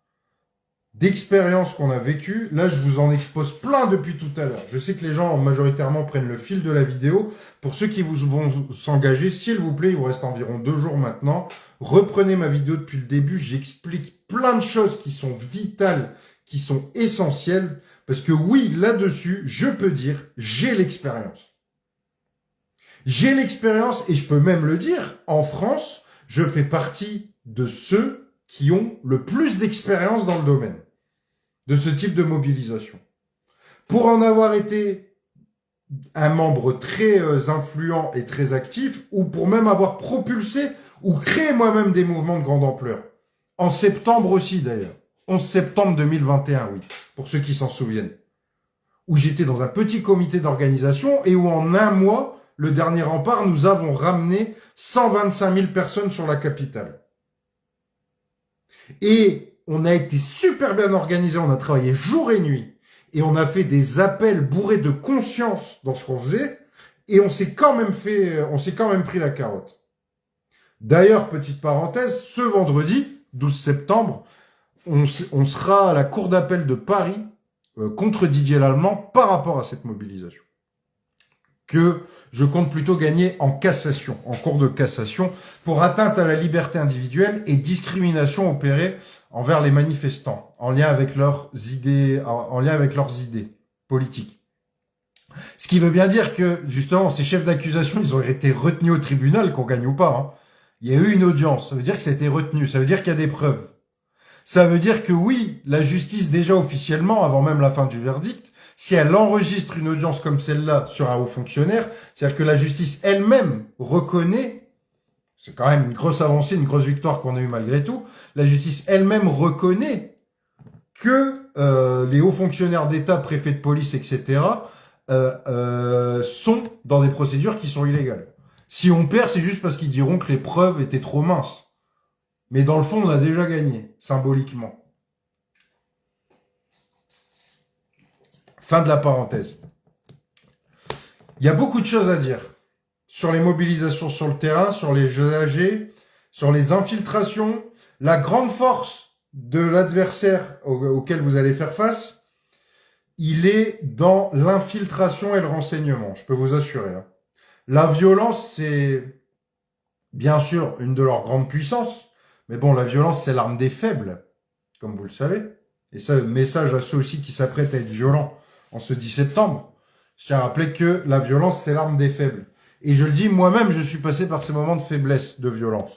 d'expériences qu'on a vécues. Là, je vous en expose plein depuis tout à l'heure. Je sais que les gens majoritairement prennent le fil de la vidéo. Pour ceux qui vont s'engager, s'il vous plaît, il vous reste environ 2 jours maintenant. Reprenez ma vidéo depuis le début. J'explique plein de choses qui sont vitales, qui sont essentielles. Parce que oui, là-dessus, je peux dire, j'ai l'expérience. J'ai l'expérience et je peux même le dire, en France, je fais partie de ceux qui ont le plus d'expérience dans le domaine de ce type de mobilisation. Pour en avoir été un membre très influent et très actif, ou pour même avoir propulsé ou créé moi-même des mouvements de grande ampleur. En septembre aussi d'ailleurs. 11 septembre 2021, oui, pour ceux qui s'en souviennent. Où j'étais dans un petit comité d'organisation et où en un mois, le dernier rempart, nous avons ramené 125 000 personnes sur la capitale. Et on a été super bien organisé, on a travaillé jour et nuit. Et on a fait des appels bourrés de conscience dans ce qu'on faisait. Et on s'est quand même pris la carotte. D'ailleurs, petite parenthèse, ce vendredi, 12 septembre, on sera à la cour d'appel de Paris contre Didier Lallemand par rapport à cette mobilisation. Que je compte plutôt gagner en cassation, en cours de cassation, pour atteinte à la liberté individuelle et discrimination opérée envers les manifestants, en lien avec leurs idées politiques. Ce qui veut bien dire que, justement, ces chefs d'accusation, ils ont été retenus au tribunal, qu'on gagne ou pas. Hein. Il y a eu une audience, ça veut dire que ça a été retenu, ça veut dire qu'il y a des preuves. Ça veut dire que oui, la justice, déjà officiellement, avant même la fin du verdict, si elle enregistre une audience comme celle-là sur un haut fonctionnaire, c'est-à-dire que la justice elle-même reconnaît, c'est quand même une grosse avancée, une grosse victoire qu'on a eue malgré tout, la justice elle-même reconnaît que les hauts fonctionnaires d'État, préfets de police, etc., sont dans des procédures qui sont illégales. Si on perd, c'est juste parce qu'ils diront que les preuves étaient trop minces. Mais dans le fond, on a déjà gagné, symboliquement. Fin de la parenthèse. Il y a beaucoup de choses à dire sur les mobilisations sur le terrain, sur les jeux âgés, sur les infiltrations, la grande force de l'adversaire auquel vous allez faire face, il est dans l'infiltration et le renseignement, je peux vous assurer. Hein. La violence, c'est bien sûr une de leurs grandes puissances, mais bon, la violence, c'est l'arme des faibles, comme vous le savez. Et ça, le message à ceux aussi qui s'apprêtent à être violents en ce 10 septembre. Je tiens à rappeler que la violence, c'est l'arme des faibles. Et je le dis, moi-même, je suis passé par ces moments de faiblesse, de violence.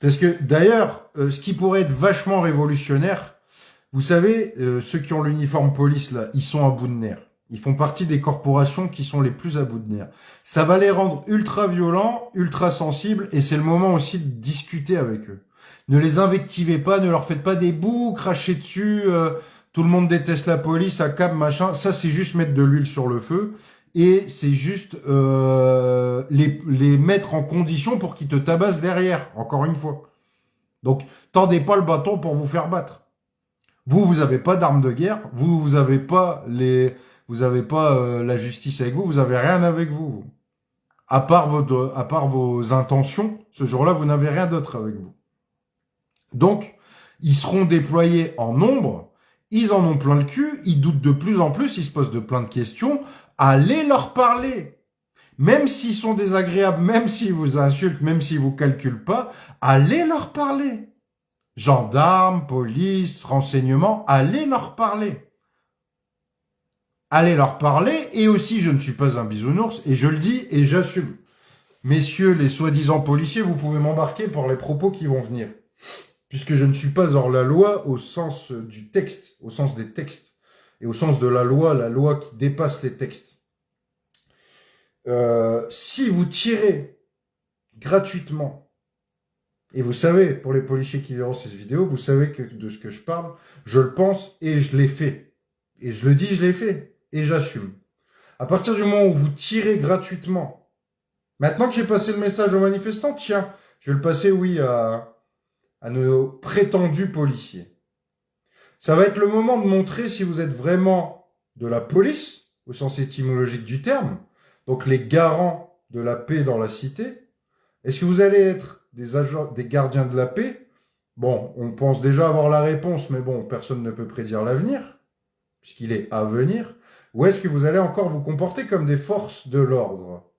Parce que, d'ailleurs, ce qui pourrait être vachement révolutionnaire, vous savez, ceux qui ont l'uniforme police, là, ils sont à bout de nerfs. Ils font partie des corporations qui sont les plus à bout de nerfs. Ça va les rendre ultra violents, ultra sensibles, et c'est le moment aussi de discuter avec eux. Ne les invectivez pas, ne leur faites pas des bouts, crachez dessus, tout le monde déteste la police, à cap, machin. Ça, c'est juste mettre de l'huile sur le feu, et c'est juste les mettre en condition pour qu'ils te tabassent derrière, encore une fois. Donc, tendez pas le bâton pour vous faire battre. Vous avez pas d'armes de guerre, vous avez pas la justice avec vous, vous avez rien avec vous. À part vos intentions, ce jour-là, vous n'avez rien d'autre avec vous. Donc, ils seront déployés en nombre, ils en ont plein le cul, ils doutent de plus en plus, ils se posent de plein de questions. Allez leur parler. Même s'ils sont désagréables, même s'ils vous insultent, même s'ils vous calculent pas, allez leur parler. Gendarmes, police, renseignements, allez leur parler. Allez leur parler, et aussi, je ne suis pas un bisounours, et je le dis, et j'assume. Messieurs les soi-disant policiers, vous pouvez m'embarquer pour les propos qui vont venir. Puisque je ne suis pas hors la loi au sens du texte, au sens des textes, et au sens de la loi qui dépasse les textes. Si vous tirez gratuitement, et vous savez, pour les policiers qui verront ces vidéos, vous savez que de ce que je parle, je le pense et je l'ai fait. Et je le dis, je l'ai fait. Et j'assume. À partir du moment où vous tirez gratuitement, maintenant que j'ai passé le message aux manifestants, tiens, je vais le passer, oui, à nos prétendus policiers. Ça va être le moment de montrer si vous êtes vraiment de la police, au sens étymologique du terme, donc les garants de la paix dans la cité. Est-ce que vous allez être des gardiens de la paix? Bon, on pense déjà avoir la réponse, mais bon, personne ne peut prédire l'avenir, puisqu'il est à venir. Ou est-ce que vous allez encore vous comporter comme des forces de l'ordre?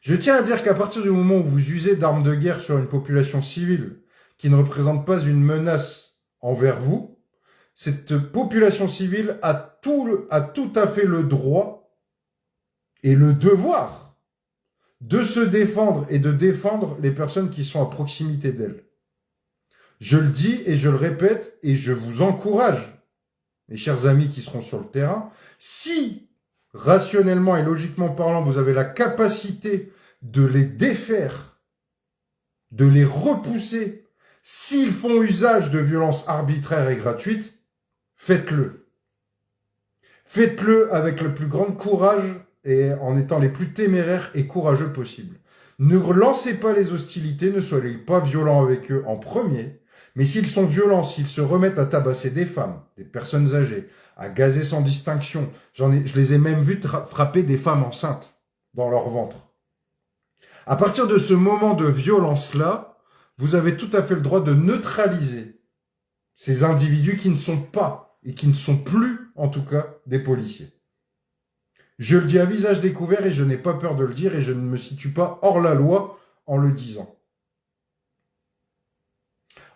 Je tiens à dire qu'à partir du moment où vous usez d'armes de guerre sur une population civile qui ne représente pas une menace envers vous, cette population civile a tout à fait le droit et le devoir de se défendre et de défendre les personnes qui sont à proximité d'elle. Je le dis et je le répète et je vous encourage, mes chers amis qui seront sur le terrain, si rationnellement et logiquement parlant, vous avez la capacité de les défaire, de les repousser, s'ils font usage de violences arbitraires et gratuites, faites-le. Faites-le avec le plus grand courage et en étant les plus téméraires et courageux possible. Ne relancez pas les hostilités, ne soyez pas violents avec eux en premier, mais s'ils sont violents, s'ils se remettent à tabasser des femmes, des personnes âgées, à gazer sans distinction, je les ai même vus frapper des femmes enceintes dans leur ventre. À partir de ce moment de violence-là, vous avez tout à fait le droit de neutraliser ces individus qui ne sont pas, et qui ne sont plus, en tout cas, des policiers. Je le dis à visage découvert et je n'ai pas peur de le dire et je ne me situe pas hors la loi en le disant.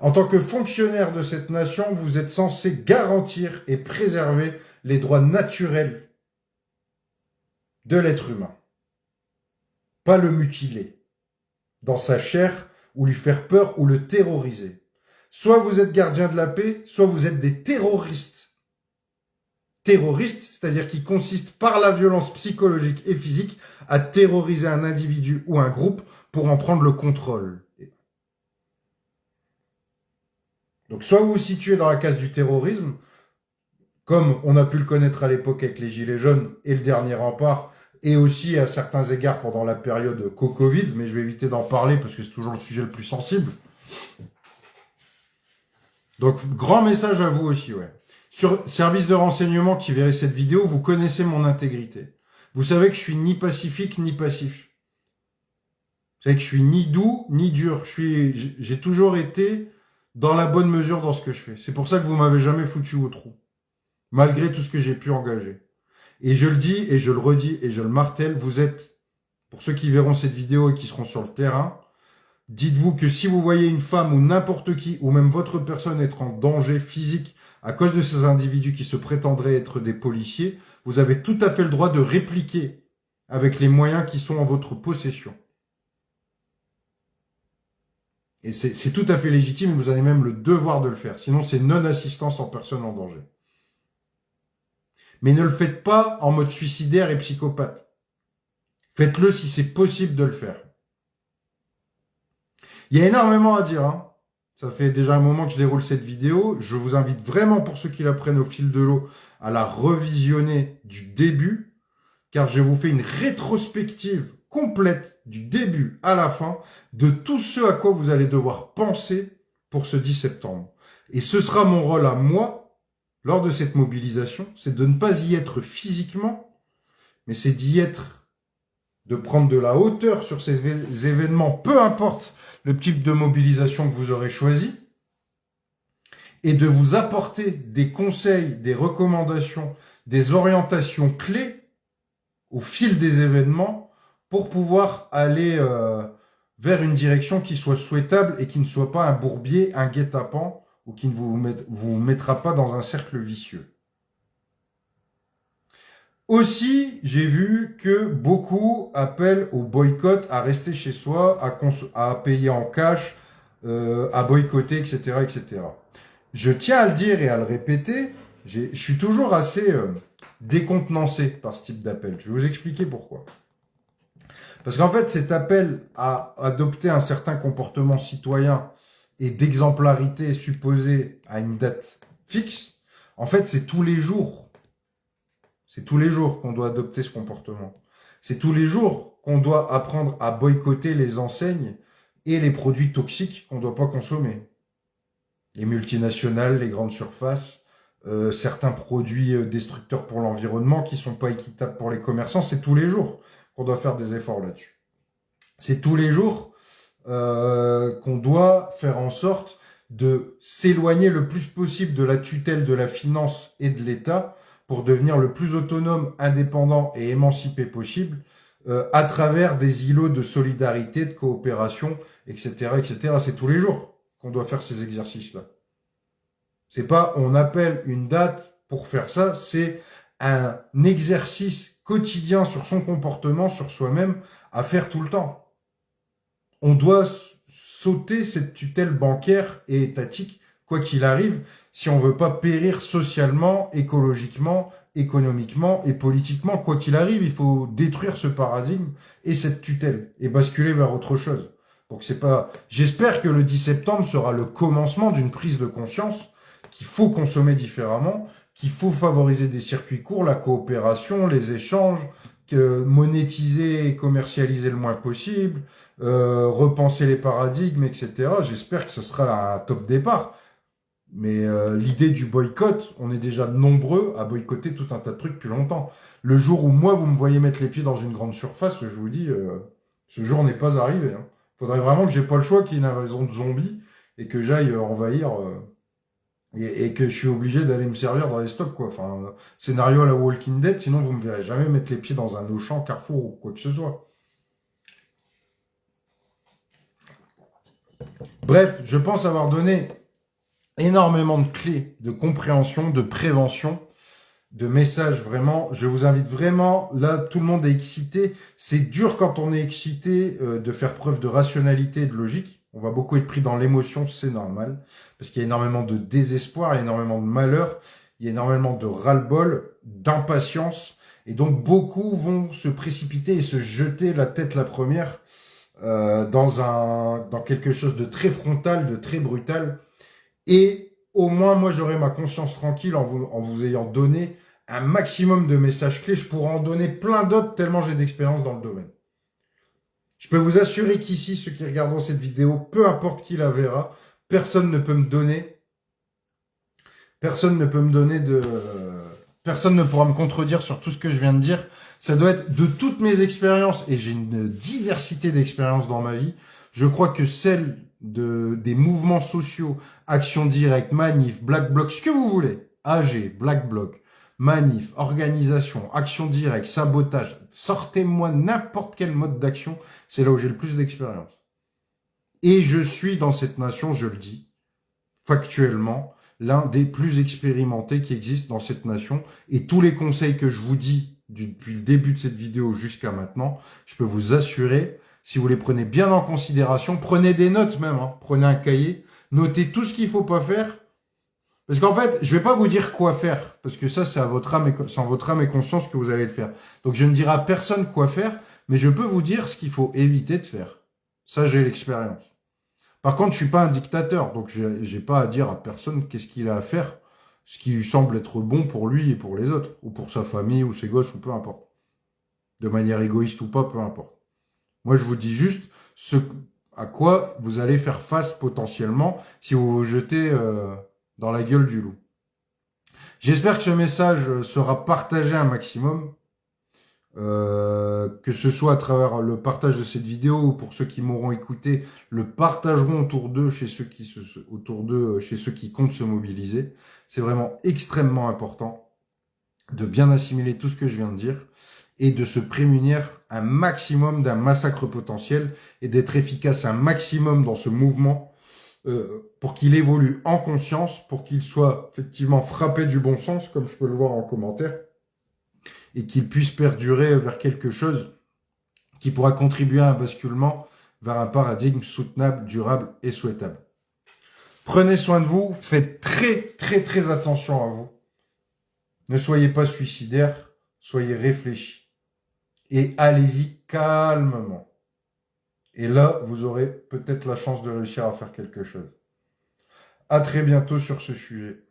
En tant que fonctionnaire de cette nation, vous êtes censé garantir et préserver les droits naturels de l'être humain. Pas le mutiler dans sa chair ou lui faire peur ou le terroriser. Soit vous êtes gardien de la paix, soit vous êtes des terroristes. Terroristes, c'est-à-dire qui consistent par la violence psychologique et physique à terroriser un individu ou un groupe pour en prendre le contrôle. Donc soit vous vous situez dans la case du terrorisme, comme on a pu le connaître à l'époque avec les Gilets jaunes et le dernier rempart, et aussi à certains égards pendant la période co-Covid, mais je vais éviter d'en parler parce que c'est toujours le sujet le plus sensible. Donc, grand message à vous aussi, ouais. Sur service de renseignement qui verrait cette vidéo, vous connaissez mon intégrité. Vous savez que je suis ni pacifique ni passif. Vous savez que je suis ni doux ni dur. J'ai toujours été dans la bonne mesure dans ce que je fais. C'est pour ça que vous m'avez jamais foutu au trou. Malgré tout ce que j'ai pu engager. Et je le dis et je le redis et je le martèle, vous êtes, pour ceux qui verront cette vidéo et qui seront sur le terrain, dites-vous que si vous voyez une femme ou n'importe qui, ou même votre personne être en danger physique à cause de ces individus qui se prétendraient être des policiers, vous avez tout à fait le droit de répliquer avec les moyens qui sont en votre possession. Et c'est tout à fait légitime, et vous avez même le devoir de le faire. Sinon, c'est non-assistance en personne en danger. Mais ne le faites pas en mode suicidaire et psychopathe. Faites-le si c'est possible de le faire. Il y a énormément à dire, hein. Ça fait déjà un moment que je déroule cette vidéo. Je vous invite vraiment, pour ceux qui la prennent au fil de l'eau, à la revisionner du début, car je vous fais une rétrospective complète du début à la fin de tout ce à quoi vous allez devoir penser pour ce 10 septembre. Et ce sera mon rôle à moi, lors de cette mobilisation, c'est de ne pas y être physiquement, mais c'est d'y être, de prendre de la hauteur sur ces événements, peu importe le type de mobilisation que vous aurez choisi, et de vous apporter des conseils, des recommandations, des orientations clés au fil des événements pour pouvoir aller vers une direction qui soit souhaitable et qui ne soit pas un bourbier, un guet-apens, ou qui ne vous mettra pas dans un cercle vicieux. Aussi, j'ai vu que beaucoup appellent au boycott, à rester chez soi, à payer en cash, à boycotter, etc., etc. Je tiens à le dire et à le répéter, je suis toujours assez décontenancé par ce type d'appel. Je vais vous expliquer pourquoi. Parce qu'en fait, cet appel à adopter un certain comportement citoyen et d'exemplarité supposée à une date fixe, en fait, c'est tous les jours. C'est tous les jours qu'on doit adopter ce comportement. C'est tous les jours qu'on doit apprendre à boycotter les enseignes et les produits toxiques qu'on ne doit pas consommer. Les multinationales, les grandes surfaces, certains produits destructeurs pour l'environnement qui ne sont pas équitables pour les commerçants, c'est tous les jours qu'on doit faire des efforts là-dessus. C'est tous les jours qu'on doit faire en sorte de s'éloigner le plus possible de la tutelle de la finance et de l'État pour devenir le plus autonome, indépendant et émancipé possible à travers des îlots de solidarité, de coopération, etc., etc. C'est tous les jours qu'on doit faire ces exercices-là. C'est pas on appelle une date pour faire ça, c'est un exercice quotidien sur son comportement, sur soi-même, à faire tout le temps. On doit sauter cette tutelle bancaire et étatique quoi qu'il arrive, si on veut pas périr socialement, écologiquement, économiquement et politiquement, quoi qu'il arrive, il faut détruire ce paradigme et cette tutelle et basculer vers autre chose. Donc c'est pas. J'espère que le 10 septembre sera le commencement d'une prise de conscience qu'il faut consommer différemment, qu'il faut favoriser des circuits courts, la coopération, les échanges, que monétiser et commercialiser le moins possible, repenser les paradigmes, etc. J'espère que ce sera un top départ. Mais l'idée du boycott, on est déjà nombreux à boycotter tout un tas de trucs depuis longtemps. Le jour où moi, vous me voyez mettre les pieds dans une grande surface, je vous dis, ce jour n'est pas arrivé. Hein. Faudrait vraiment que j'ai pas le choix qu'il y ait une invasion de zombies et que j'aille envahir et que je suis obligé d'aller me servir dans les stocks, quoi. Enfin, scénario à la Walking Dead, sinon vous me verrez jamais mettre les pieds dans un Auchan, Carrefour ou quoi que ce soit. Bref, je pense avoir donné énormément de clés de compréhension, de prévention, de messages vraiment. Je vous invite vraiment, là tout le monde est excité. C'est dur quand on est excité de faire preuve de rationalité et de logique. On va beaucoup être pris dans l'émotion, c'est normal. Parce qu'il y a énormément de désespoir, énormément de malheur, il y a énormément de ras-le-bol, d'impatience. Et donc beaucoup vont se précipiter et se jeter la tête la première dans quelque chose de très frontal, de très brutal. Et au moins, moi, j'aurai ma conscience tranquille en vous ayant donné un maximum de messages clés. Je pourrais en donner plein d'autres tellement j'ai d'expérience dans le domaine. Je peux vous assurer qu'ici, ceux qui regarderont cette vidéo, peu importe qui la verra, personne ne pourra me contredire sur tout ce que je viens de dire. Ça doit être de toutes mes expériences, et j'ai une diversité d'expériences dans ma vie. Je crois que celle des mouvements sociaux, Action Directe, Manif, Black Bloc, ce que vous voulez, AG, Black Bloc, Manif, organisation, Action Directe, sabotage, sortez-moi n'importe quel mode d'action, c'est là où j'ai le plus d'expérience. Et je suis dans cette nation, je le dis, factuellement, l'un des plus expérimentés qui existent dans cette nation. Et tous les conseils que je vous dis depuis le début de cette vidéo jusqu'à maintenant, je peux vous assurer, si vous les prenez bien en considération, prenez des notes même, hein, prenez un cahier, notez tout ce qu'il faut pas faire. Parce qu'en fait, je vais pas vous dire quoi faire, parce que ça, c'est à votre âme en votre âme et conscience que vous allez le faire. Donc je ne dirai à personne quoi faire, mais je peux vous dire ce qu'il faut éviter de faire. Ça, j'ai l'expérience. Par contre, je suis pas un dictateur, donc j'ai pas à dire à personne qu'est-ce qu'il a à faire, ce qui lui semble être bon pour lui et pour les autres, ou pour sa famille, ou ses gosses, ou peu importe. De manière égoïste ou pas, peu importe. Moi, je vous dis juste ce à quoi vous allez faire face potentiellement si vous vous jetez dans la gueule du loup. J'espère que ce message sera partagé un maximum. Que ce soit à travers le partage de cette vidéo ou pour ceux qui m'auront écouté, le partageront autour d'eux chez ceux qui comptent se mobiliser. C'est vraiment extrêmement important de bien assimiler tout ce que je viens de dire et de se prémunir un maximum d'un massacre potentiel et d'être efficace un maximum dans ce mouvement pour qu'il évolue en conscience, pour qu'il soit effectivement frappé du bon sens, comme je peux le voir en commentaire, et qu'il puisse perdurer vers quelque chose qui pourra contribuer à un basculement vers un paradigme soutenable, durable et souhaitable. Prenez soin de vous, faites très attention à vous. Ne soyez pas suicidaires, soyez réfléchis. Et allez-y calmement. Et là, vous aurez peut-être la chance de réussir à faire quelque chose. À très bientôt sur ce sujet.